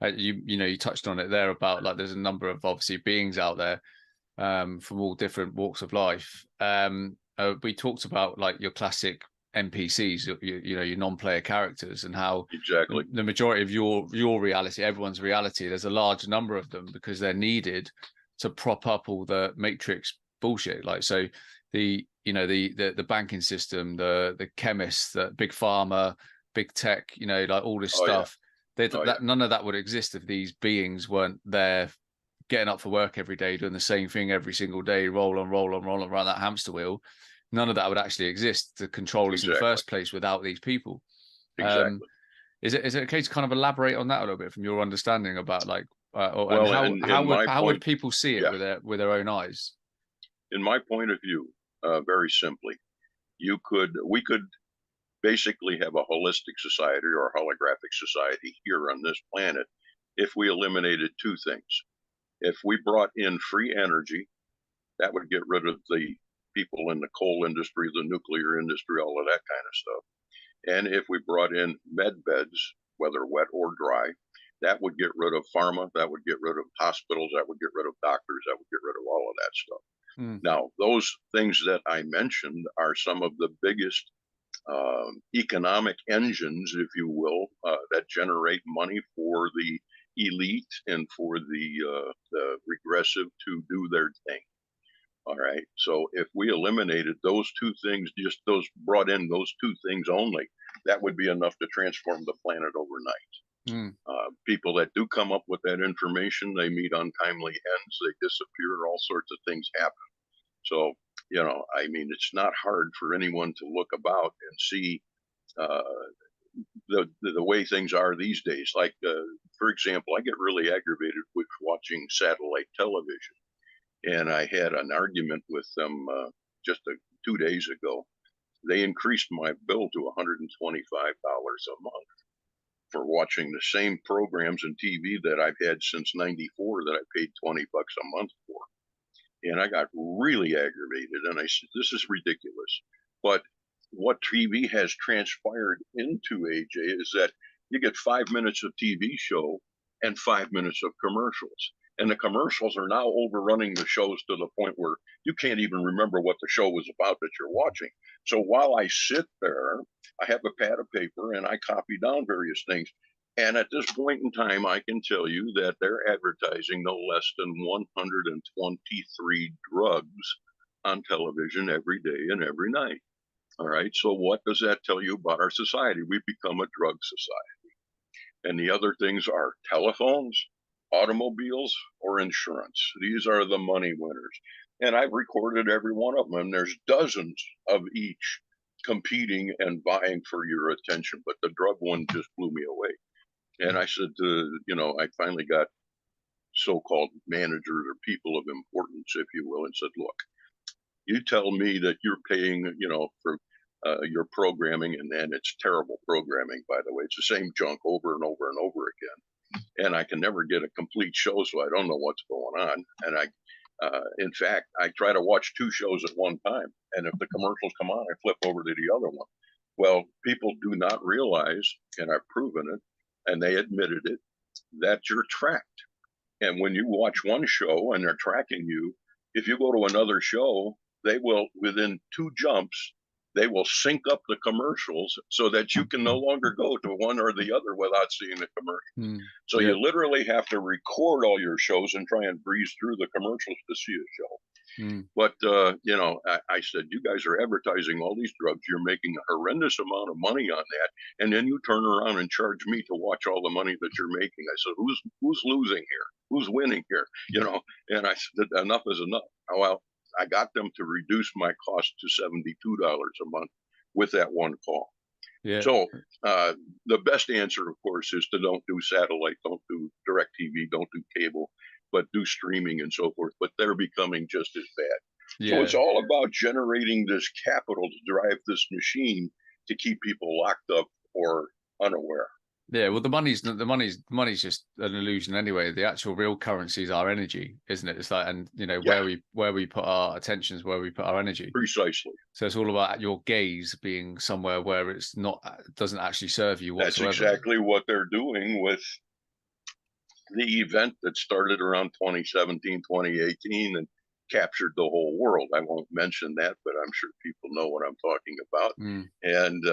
you touched on it there about like there's a number of obviously beings out there from all different walks of life. We talked about like your classic NPCs, your non-player characters, and how Exactly. the majority of your reality, everyone's reality, there's a large number of them because they're needed to prop up all the matrix bullshit. Like so, the banking system, the chemists, the big pharma, big tech, like all this stuff. Yeah. None of that would exist if these beings weren't there, getting up for work every day, doing the same thing every single day, roll on, around that hamster wheel. None of that would actually exist to control us in the first place without these people. Exactly. Is it okay to kind of elaborate on that a little bit from your understanding about like, how would people see it with their own eyes? In my point of view, very simply, we could basically have a holistic society or a holographic society here on this planet if we eliminated two things. If we brought in free energy, that would get rid of the people in the coal industry, the nuclear industry, all of that kind of stuff. And if we brought in med beds, whether wet or dry, that would get rid of pharma, that would get rid of hospitals, that would get rid of doctors, that would get rid of all of that stuff. Now, those things that I mentioned are some of the biggest economic engines, if you will, that generate money for the elite and for the regressive to do their thing. All right. So if we eliminated those two things, just those brought in those two things only, that would be enough to transform the planet overnight. Mm. People that do come up with that information, they meet untimely ends, they disappear, all sorts of things happen. So, I mean, it's not hard for anyone to look about and see uh, the way things are these days. Like, for example, I get really aggravated with watching satellite television, and I had an argument with them just 2 days ago. They increased my bill to $125 a month for watching the same programs and TV that I've had since '94 that I paid $20 a month for. And I got really aggravated and I said, this is ridiculous. But what TV has transpired into, AJ, is that you get 5 minutes of TV show and 5 minutes of commercials. And the commercials are now overrunning the shows to the point where you can't even remember what the show was about that you're watching. So while I sit there, I have a pad of paper and I copy down various things. And at this point in time, I can tell you that they're advertising no less than 123 drugs on television every day and every night. All right. So, what does that tell you about our society? We've become a drug society. And the other things are telephones, automobiles, or insurance. These are the money winners. And I've recorded every one of them. And there's dozens of each competing and vying for your attention. But the drug one just blew me away. And I said, I finally got so-called managers or people of importance, if you will, and said, look, you tell me that you're paying, for your programming, and then it's terrible programming, by the way. It's the same junk over and over and over again. And I can never get a complete show, so I don't know what's going on. And in fact, I try to watch two shows at one time. And if the commercials come on, I flip over to the other one. Well, people do not realize, and I've proven it, and they admitted it, that you're tracked. And when you watch one show and they're tracking you, if you go to another show, they will, within two jumps, they will sync up the commercials so that you can no longer go to one or the other without seeing the commercial. So Yeah. you literally have to record all your shows and try and breeze through the commercials to see a show. But, I said, you guys are advertising all these drugs. You're making a horrendous amount of money on that. And then you turn around and charge me to watch all the money that you're making. I said, who's losing here? Who's winning here? And I said, enough is enough. Well, I got them to reduce my cost to $72 a month with that one call. Yeah. So the best answer, of course, is to don't do satellite, don't do direct TV, don't do cable, but do streaming and so forth. But they're becoming just as bad. So it's all about generating this capital to drive this machine to keep people locked up or unaware. Yeah, well, the money's just an illusion anyway. The actual real currency is our energy, isn't it? It's like, and where we put our attention is where we put our energy. Precisely. So it's all about your gaze being somewhere where it's not, doesn't actually serve you whatsoever. That's exactly what they're doing with the event that started around 2017, 2018, and captured the whole world. I won't mention that, but I'm sure people know what I'm talking about. And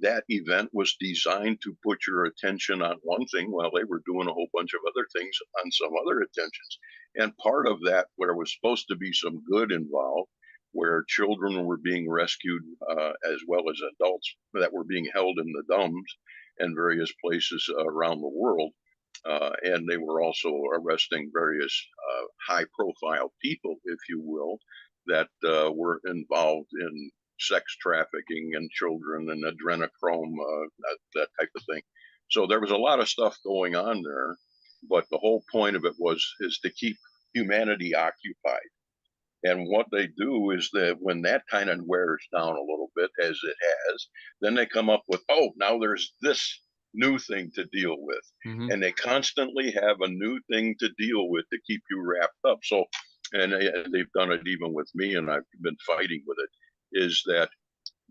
that event was designed to put your attention on one thing while they were doing a whole bunch of other things on some other attentions. And part of that, where was supposed to be some good involved, where children were being rescued as well as adults that were being held in the dumps and various places around the world. And they were also arresting various high-profile people, if you will, that were involved in sex trafficking and children and adrenochrome, that type of thing. So there was a lot of stuff going on there, but the whole point of it is to keep humanity occupied. And what they do is that when that kind of wears down a little bit, as it has, then they come up with, now there's this new thing to deal with. And they constantly have a new thing to deal with to keep you wrapped up. So, and they've done it even with me, and I've been fighting with it, is that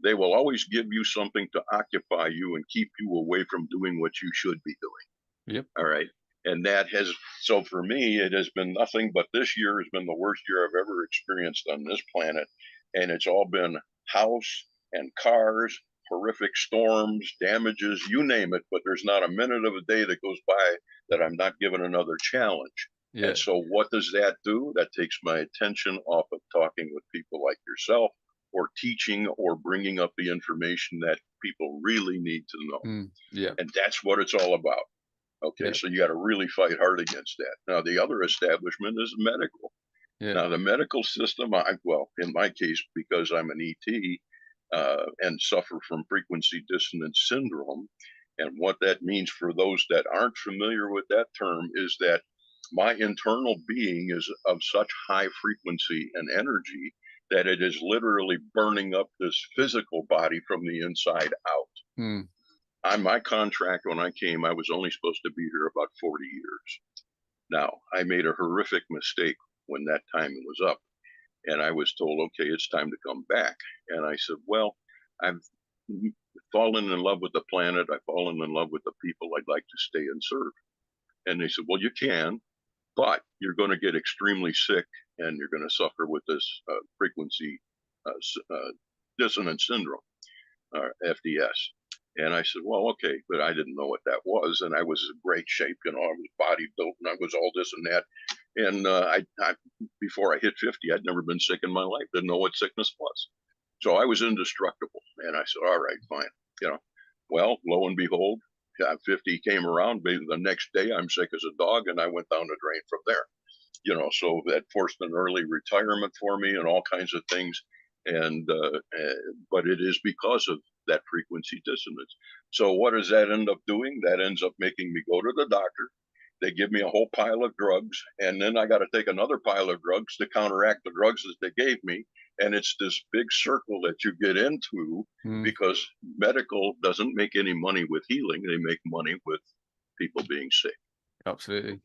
they will always give you something to occupy you and keep you away from doing what you should be doing. Yep. All right. And so for me, it has been nothing but this year has been the worst year I've ever experienced on this planet. And it's all been house and cars, horrific storms, damages, you name it. But there's not a minute of a day that goes by that I'm not given another challenge. Yeah. And so what does that do? That takes my attention off of talking with people like yourself, or teaching, or bringing up the information that people really need to know. Yeah. And that's what it's all about. Okay, Yeah. so you got to really fight hard against that. Now, the other establishment is medical. Yeah. Now, the medical system, well, in my case, because I'm an ET and suffer from frequency dissonance syndrome, and what that means for those that aren't familiar with that term is that my internal being is of such high frequency and energy that it is literally burning up this physical body from the inside out. On my contract, when I came, I was only supposed to be here about 40 years. Now, I made a horrific mistake when that time was up, and I was told, okay, it's time to come back. And I said, well, I've fallen in love with the planet. I've fallen in love with the people. I'd like to stay and serve. And they said, well, you can, but you're going to get extremely sick and you're going to suffer with this frequency dissonance syndrome, FDS. And I said, well, okay, but I didn't know what that was. And I was in great shape, I was body built and I was all this and that. And I before I hit 50, I'd never been sick in my life, didn't know what sickness was. So I was indestructible. And I said, all right, fine. Well, lo and behold, 50 came around. The next day, I'm sick as a dog, and I went down the drain from there. So that forced an early retirement for me and all kinds of things. But it is because of that frequency dissonance. So what does that end up doing? That ends up making me go to the doctor. They give me a whole pile of drugs, and then I got to take another pile of drugs to counteract the drugs that they gave me. And it's this big circle that you get into because medical doesn't make any money with healing. They make money with people being sick. Absolutely.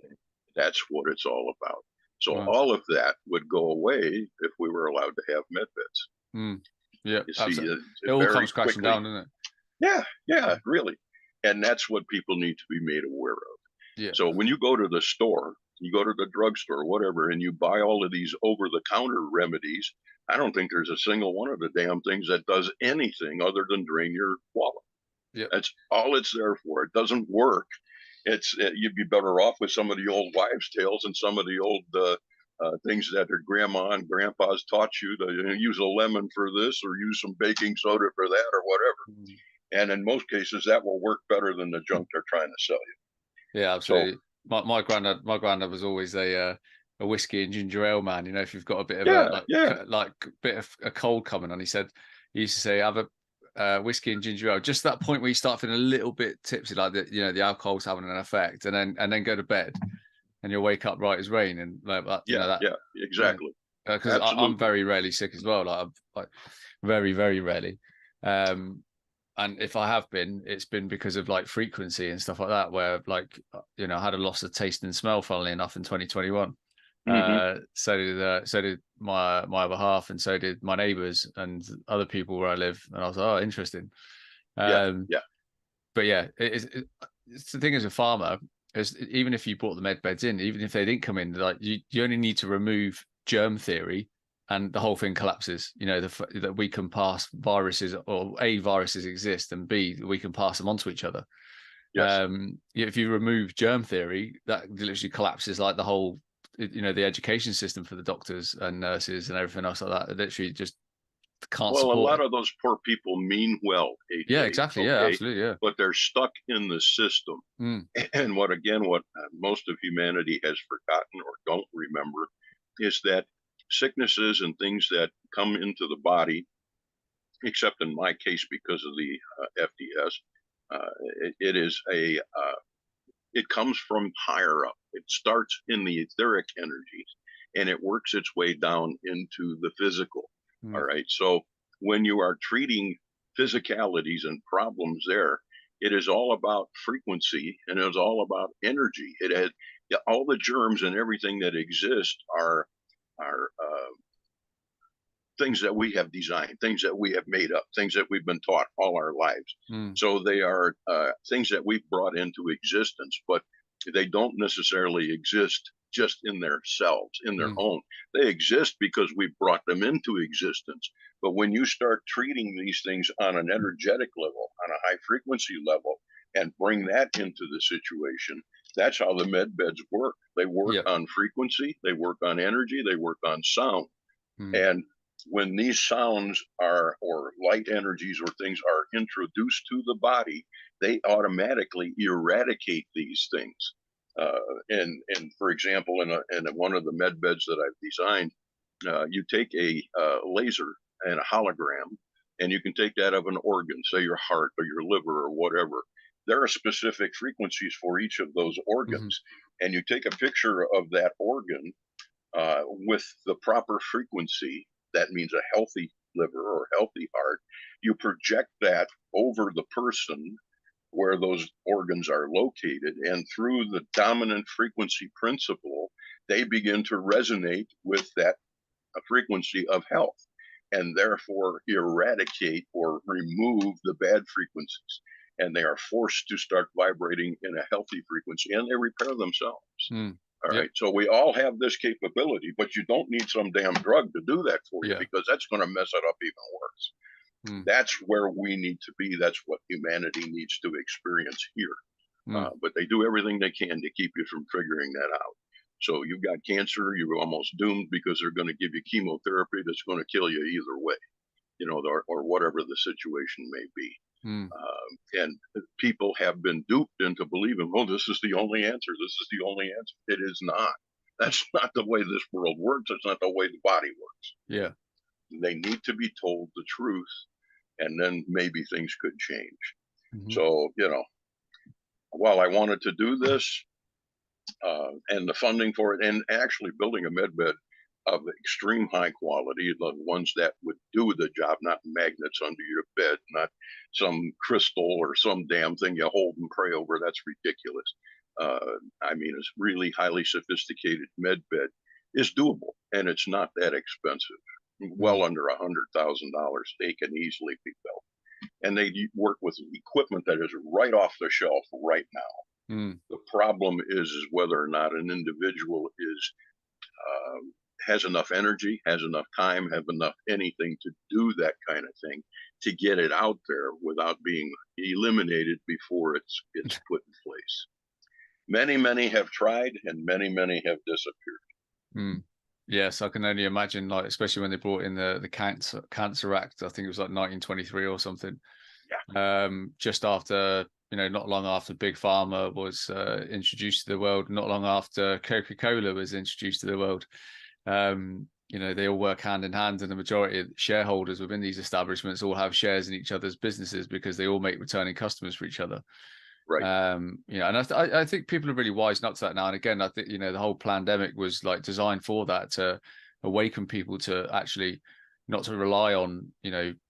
That's what it's all about. So all of that would go away if we were allowed to have med beds. Yeah, you see, it all comes crashing down, doesn't it? Yeah, really. And that's what people need to be made aware of. Yeah. So when you go to the store, you go to the drugstore, whatever, and you buy all of these over-the-counter remedies, I don't think there's a single one of the damn things that does anything other than drain your wallet. Yeah. That's all it's there for. It doesn't work. You'd be better off with some of the old wives' tales and some of the old things that their grandma and grandpas taught you to use a lemon for this or use some baking soda for that or whatever. And in most cases, that will work better than the junk they're trying to sell you. Yeah, absolutely. So, my granddad was always a whiskey and ginger ale man. If you've got a bit of bit of a cold coming on, he used to say, have a whiskey and ginger ale, just that point where you start feeling a little bit tipsy, like the alcohol's having an effect, and then go to bed and you'll wake up right as rain, and like that. Yeah, exactly. Because I'm very rarely sick as well, like very, very rarely. And if I have been, it's been because of like frequency and stuff like that, where like I had a loss of taste and smell, funnily enough, in 2021. So did my other half, and so did my neighbors and other people where I live. And I was like, oh, interesting. But yeah, it's the thing as a farmer, is even if you brought the med beds in, even if they didn't come in, like you only need to remove germ theory and the whole thing collapses. That we can pass viruses, or A, viruses exist, and B, we can pass them on to each other. Yes. If you remove germ theory, that literally collapses like the whole the education system for the doctors and nurses and everything else like that. It literally just can't support. Well, a lot of those poor people mean well, AJ, yeah, exactly. Okay? Yeah, absolutely. Yeah. But they're stuck in the system. And what most of humanity has forgotten or don't remember is that sicknesses and things that come into the body, except in my case because of the FDS, it comes from higher up. It starts in the etheric energies and it works its way down into the physical. All right. So when you are treating physicalities and problems there, it is all about frequency and it is all about energy. It has all the germs and everything that exist are things that we have designed, things that we have made up, things that we've been taught all our lives. So they are things that we've brought into existence, but they don't necessarily exist just in their selves, in their own. They exist because we've brought them into existence. But when you start treating these things on an energetic level, on a high frequency level, and bring that into the situation, That's how the med beds work. They work Yeah. on frequency, they work on energy, they work on sound. Mm. And when these sounds are, or light energies or things are introduced to the body, they automatically eradicate these things. And for example, in one of the med beds that I've designed, you take a laser and a hologram, and you can take that of an organ, say your heart or your liver or whatever. There are specific frequencies for each of those Hmm. organs, and you take a picture of that organ with the proper frequency. That means a healthy liver or healthy heart. You project that over the person where those organs are located, and through the dominant frequency principle, they begin to resonate with that frequency of health, and therefore eradicate or remove the bad frequencies. And they are forced to start vibrating in a healthy frequency, and they repair themselves. Mm. All Yep. right. So we all have this capability, but you don't need some damn drug to do that for you, Yeah. because that's going to mess it up even worse. Mm. That's where we need to be. That's what humanity needs to experience here. Mm. But they do everything they can to keep you from figuring that out. So you've got cancer, you're almost doomed, because they're going to give you chemotherapy that's going to kill you either way, or whatever the situation may be. Mm. And people have been duped into believing, oh, this is the only answer. This is the only answer. It is not. That's not the way this world works. It's not the way the body works. Yeah. They need to be told the truth, and then maybe things could change. Hmm. So, while I wanted to do this, and the funding for it, and actually building a med bed of extreme high quality, the ones that would do the job, not magnets under your bed, not some crystal or some damn thing you hold and pray over. That's ridiculous. I mean, it's really highly sophisticated med bed is doable, and it's not that expensive. Mm. Well under $100,000, they can easily be built, and they work with equipment that is right off the shelf right now. Mm. The problem is whether or not an individual is has enough energy, has enough time, have enough anything to do that kind of thing, to get it out there without being eliminated before it's put in place. Many have tried, and many have disappeared. Mm. Yes, I can only imagine, like, especially when they brought in the Cancer Act. I think it was like 1923 or something. Yeah. Just after, not long after Big Pharma was introduced to the world, not long after Coca-Cola was introduced to the world. They all work hand in hand, and the majority of shareholders within these establishments all have shares in each other's businesses because they all make returning customers for each other. Right. And I think people are really wising up to that now. And again, I think, the whole pandemic was like designed for that, to awaken people to actually not to rely on,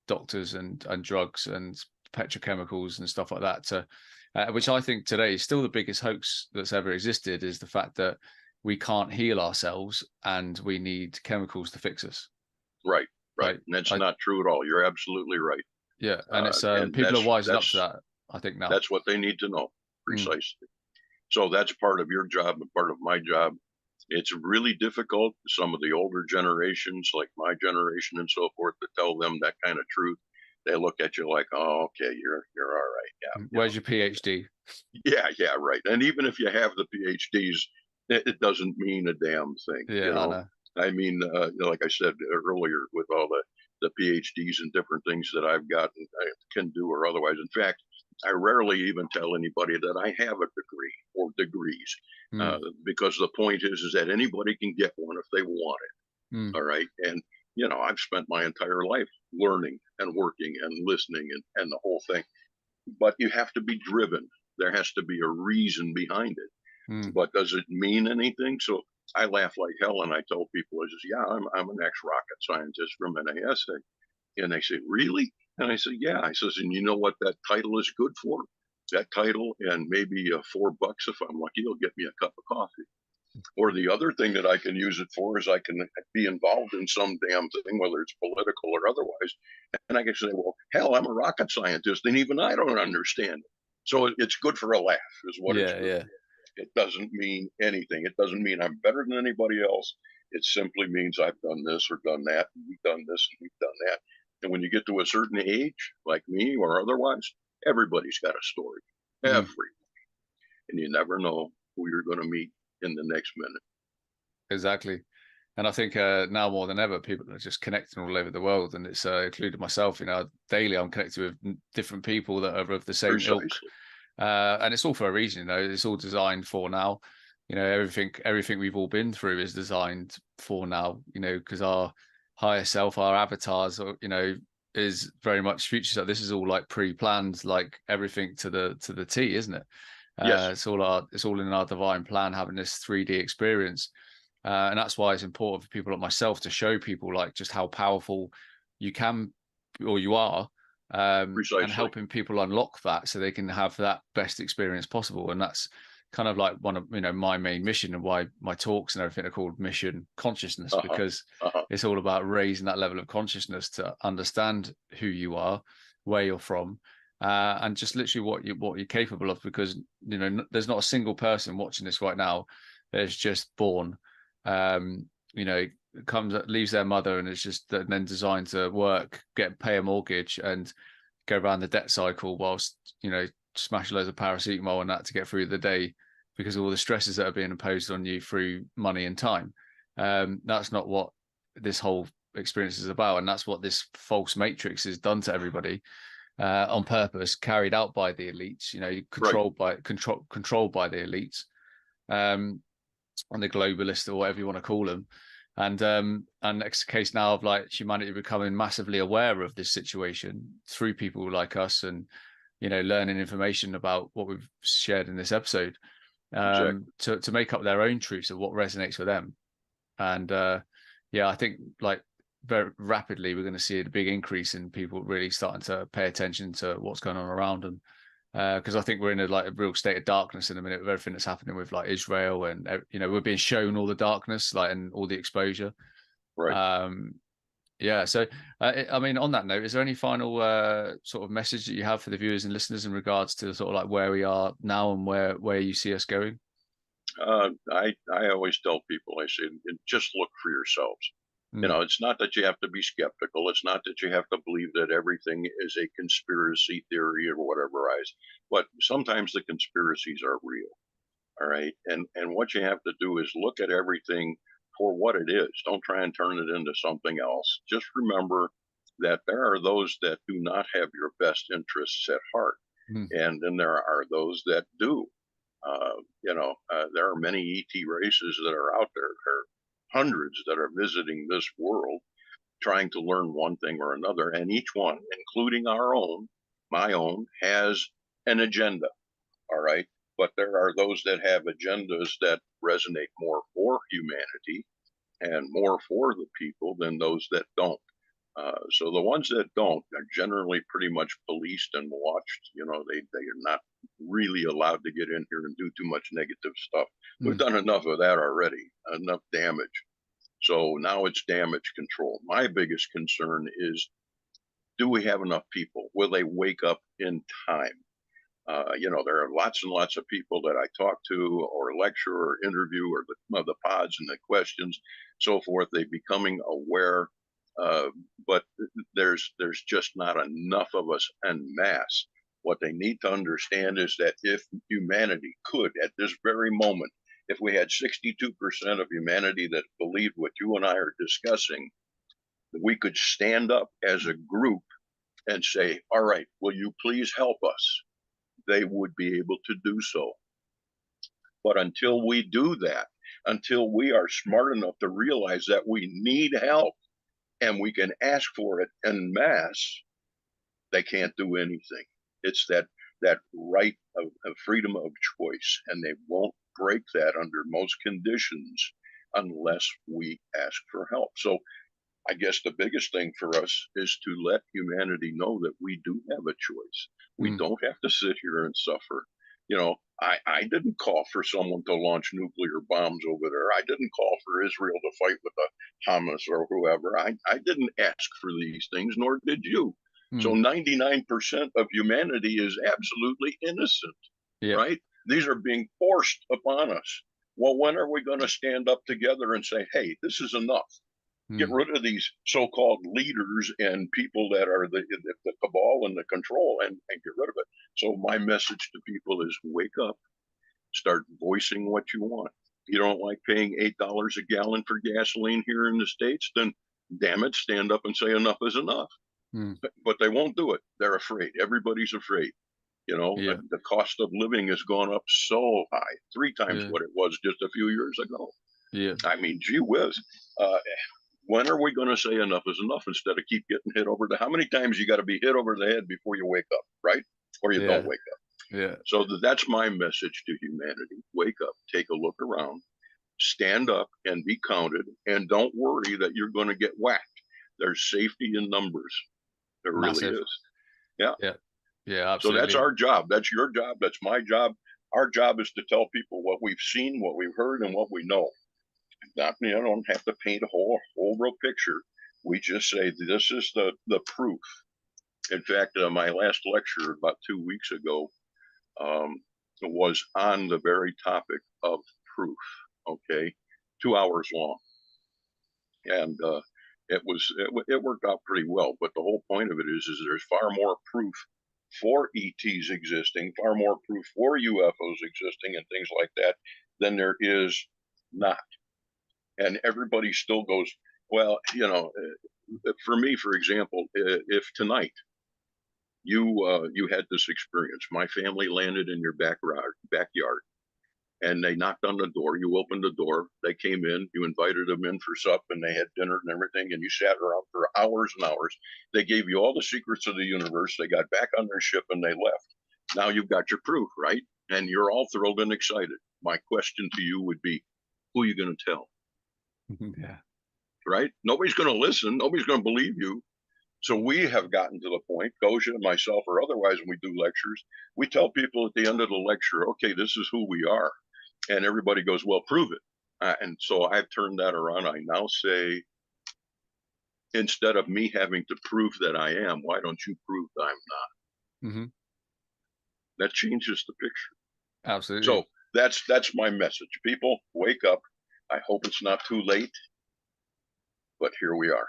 doctors and drugs and petrochemicals and stuff like that, which I think today is still the biggest hoax that's ever existed, is the fact that we can't heal ourselves and we need chemicals to fix us. Right. Like, And that's not true at all. You're absolutely right. yeah, and it's And people are wising up to that, I think, now. that's what they need to know, Mm. precisely. So that's part of your job and part of my job. It's really difficult, some of the older generations, like my generation and so forth, to tell them that kind of truth. They look at you like, oh, okay, you're all right. Yeah. Where's your PhD? Yeah, right. And even if you have the PhDs, it doesn't mean a damn thing. Yeah, I know. I mean, like I said earlier, with all the PhDs and different things that I've gotten, I can do or otherwise. In fact, I rarely even tell anybody that I have a degree or degrees, Mm. because the point is that anybody can get one if they want it. Mm. All right. And, I've spent my entire life learning and working and listening and the whole thing. But you have to be driven. There has to be a reason behind it. Mm. But does it mean anything? So I laugh like hell, and I tell people, I says, yeah, I'm an ex-rocket scientist from NASA. And they say, really? And I said, yeah. I says, and you know what that title is good for? That title, and maybe $4 if I'm lucky, you'll get me a cup of coffee. Or the other thing that I can use it for is I can be involved in some damn thing, whether it's political or otherwise. And I can say, well, hell, I'm a rocket scientist, and even I don't understand it. So it's good for a laugh, is what it's Yeah, good yeah. for. It doesn't mean anything. It doesn't mean I'm better than anybody else. It simply means I've done this or done that, and we've done this and we've done that. And when you get to a certain age, like me or otherwise, everybody's got a story. Mm. Everybody. And you never know who you're going to meet in the next minute. Exactly. And I think now more than ever, people are just connecting all over the world, and it's included myself. Daily I'm connected with different people that are of the same ilk, Precisely. and it's all for a reason. It's all designed for now. Everything we've all been through is designed for now. Because our higher self, our avatars, is very much future. So this is all like pre-planned, like everything to the T, isn't it? Yes. It's all in our divine plan, having this 3D experience. And that's why it's important for people like myself to show people like just how powerful you can or you are, and Precisely. helping people unlock that so they can have that best experience possible. And that's kind of like one of my main mission, and why my talks and everything are called Mission Consciousness, because it's all about raising that level of consciousness to understand who you are, where you're from, and just literally what you're capable of. Because there's not a single person watching this right now that is just born, leaves their mother and it's just then designed to work, pay a mortgage and go around the debt cycle whilst smash loads of paracetamol and that to get through the day, because of all the stresses that are being imposed on you through money and time. That's not what this whole experience is about, and that's what this false matrix has done to everybody, on purpose, carried out by the elites, controlled by the elites, and the globalists, or whatever you want to call them. And it's a case now of like humanity becoming massively aware of this situation through people like us, and learning information about what we've shared in this episode, Exactly. to make up their own truths of what resonates with them. And I think like very rapidly we're going to see a big increase in people really starting to pay attention to what's going on around them. Because I think we're in a real state of darkness in a minute with everything that's happening with like Israel, and we're being shown all the darkness, like, and all the exposure. Right. So I mean, on that note, is there any final sort of message that you have for the viewers and listeners in regards to sort of like where we are now and where you see us going? I always tell people, I say, just look for yourselves. It's not that you have to be skeptical. It's not that you have to believe that everything is a conspiracy theory or whatever. But sometimes the conspiracies are real. All right. And what you have to do is look at everything for what it is. Don't try and turn it into something else. Just remember that there are those that do not have your best interests at heart. And then there are those that do. There are many ET races that are out there. There are hundreds that are visiting this world trying to learn one thing or another. And each one, including my own, has an agenda. All right. But there are those that have agendas that resonate more for humanity and more for the people than those that don't. So the ones that don't are generally pretty much policed and watched. They are not really allowed to get in here and do too much negative stuff. We've done enough of that already, enough damage. So now it's damage control. My biggest concern is, do we have enough people? Will they wake up in time? There are lots and lots of people that I talk to or lecture or interview, or the pods and the questions, so forth. They're becoming aware, but there's just not enough of us en masse. What they need to understand is that if humanity could, at this very moment, if we had 62% of humanity that believed what you and I are discussing, we could stand up as a group and say, all right, will you please help us? They would be able to do so. But until we do that, until we are smart enough to realize that we need help and we can ask for it en masse, they can't do anything. It's that right of freedom of choice, and they won't break that under most conditions unless we ask for help. So I guess the biggest thing for us is to let humanity know that we do have a choice. We don't have to sit here and suffer. I didn't call for someone to launch nuclear bombs over there. I didn't call for Israel to fight with the Hamas or whoever. I didn't ask for these things, nor did you. So 99% of humanity is absolutely innocent, right? These are being forced upon us. Well, when are we going to stand up together and say, hey, this is enough? Get rid of these so-called leaders and people that are the cabal and the control, and get rid of it. So my message to people is, wake up, Start voicing what you want. You don't like paying $8 a gallon for gasoline here in the States, then damn it, stand up and say enough is enough. But they won't do it. They're afraid. Everybody's afraid. You know, Yeah. the cost of living has gone up so high, 3 times what it was just a few years ago. Yeah. I mean, gee whiz. When are we going to say enough is enough instead of keep getting hit over the? How many times you got to be hit over the head before you wake up, right? Or you don't wake up. Yeah. So that's my message to humanity. Wake up, take a look around, stand up and be counted, and don't worry that you're going to get whacked. There's safety in numbers. There Massive. really is. Yeah. Yeah. Yeah, So absolutely. that's our job. That's your job. That's my job. Our job is to tell people what we've seen, what we've heard, and what we know. Not, you don't have to paint a whole real picture. We just say this is the proof. In fact, my last lecture about 2 weeks ago was on the very topic of proof. Okay, 2 hours long, and it worked out pretty well. But the whole point of it is there's far more proof for ETs existing, far more proof for UFOs existing, and things like that than there is not. And everybody still goes, well, you know, for me, for example, if tonight you had this experience, my family landed in your backyard, and they knocked on the door. You opened the door. They came in. You invited them in for supper, and they had dinner and everything. And you sat around for hours and hours. They gave you all the secrets of the universe. They got back on their ship and they left. Now you've got your proof, right? And you're all thrilled and excited. My question to you would be, who are you going to tell? Yeah. Right? Nobody's going to listen. Nobody's going to believe you. So we have gotten to the point, Gosia, myself, or otherwise, when we do lectures, we tell people at the end of the lecture, okay, this is who we are. And everybody goes, well, prove it. And so I've turned that around. I now say, instead of me having to prove that I am, why don't you prove that I'm not? That changes the picture. Absolutely. So that's my message. People, wake up. I hope it's not too late, but here we are.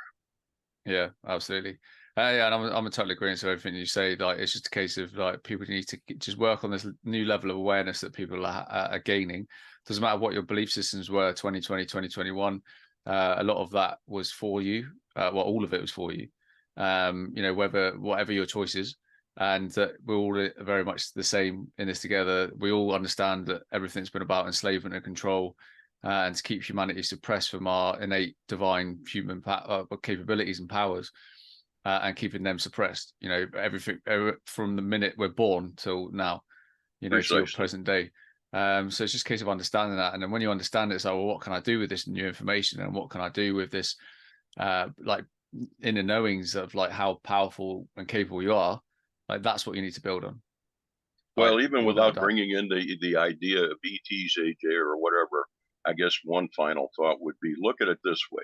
Yeah, absolutely. Yeah, and I'm totally agreeing to everything you say. Like, it's just a case of like people need to just work on this new level of awareness that people are gaining. Doesn't matter what your belief systems were 2020, 2021. A lot of that was for you. Well, all of it was for you. You know, whatever your choices, and that we're all very much the same in this together. We all understand that everything's been about enslavement and control, and to keep humanity suppressed from our innate divine human capabilities and powers, and keeping them suppressed. You know, everything from the minute we're born till now, you know, to your present day. So it's just a case of understanding that. And then when you understand it, it's like, well, what can I do with this new information? And what can I do with this, like, inner knowings of like how powerful and capable you are? Like, that's what you need to build on. Well, even without bringing in the idea of ETs, AJ, or whatever, I guess one final thought would be, look at it this way.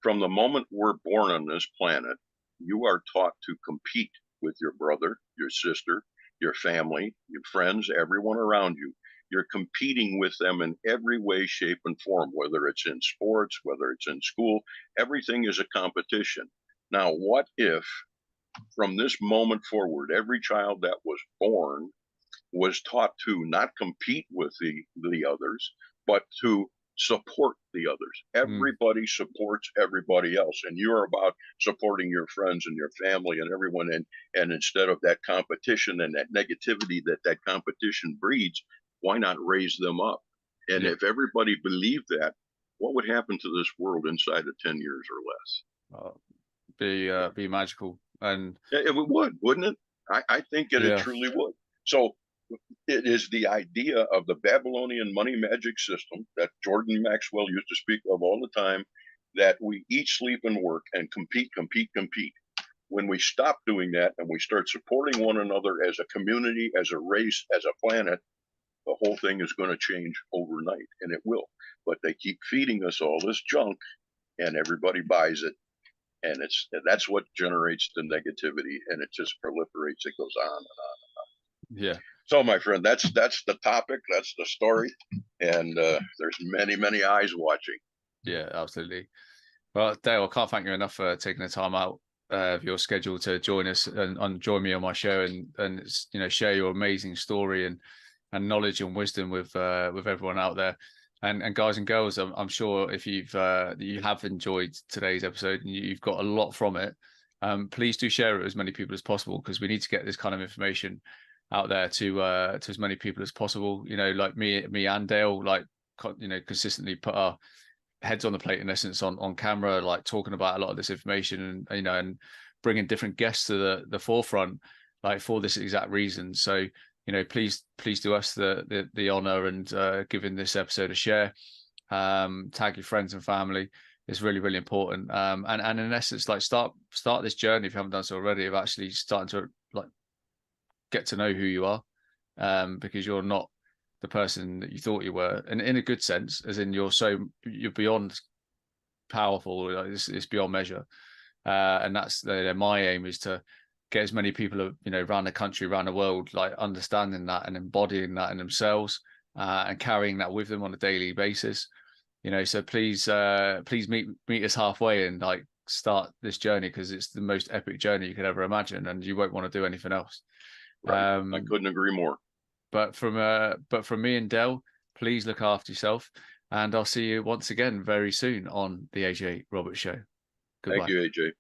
From the moment we're born on this planet, you are taught to compete with your brother, your sister, your family, your friends, everyone around you. You're competing with them in every way, shape, and form, whether it's in sports, whether it's in school. Everything is a competition. Now, what if from this moment forward, every child that was born was taught to not compete with the others, but to support the others. Everybody supports everybody else, and you're about supporting your friends and your family and everyone. And instead of that competition and that negativity that competition breeds, why not raise them up? And if everybody believed that, what would happen to this world inside of 10 years or less? Be magical. And it would, wouldn't it? I think it truly would. So it is the idea of the Babylonian money magic system that Jordan Maxwell used to speak of all the time, that we eat, sleep, and work and compete. When we stop doing that and we start supporting one another as a community, as a race, as a planet, the whole thing is going to change overnight, and it will. But they keep feeding us all this junk, and everybody buys it. And that's what generates the negativity, and it just proliferates. It goes on and on and on. Yeah. So, my friend, that's the topic. That's the story, and there's many eyes watching. Yeah, absolutely. Well, Dale, I can't thank you enough for taking the time out of your schedule to join us and join me on my show and you know, share your amazing story and knowledge and wisdom with everyone out there. And guys and girls, I'm sure if you have enjoyed today's episode and you've got a lot from it, please do share it with as many people as possible, because we need to get this kind of information out there to as many people as possible. You know, like me and Dale, like, you know, consistently put our heads on the plate in essence on camera, like talking about a lot of this information, and you know, and bringing different guests to the forefront, like for this exact reason. So, you know, please do us the honor and giving this episode a share. Tag your friends and family. Is really, really important. And in essence, like start this journey, if you haven't done so already, of actually starting to like get to know who you are, because you're not the person that you thought you were, and in a good sense, as in you're beyond powerful. Like, it's beyond measure, and that's my aim is to get as many people, you know, around the country, around the world, like understanding that and embodying that in themselves, and carrying that with them on a daily basis. You know, so please meet us halfway and like start this journey, because it's the most epic journey you could ever imagine, and you won't want to do anything else. Right. I couldn't agree more. But from me and Del, please look after yourself, and I'll see you once again very soon on the AJ Roberts Show. Goodbye. Thank you, AJ.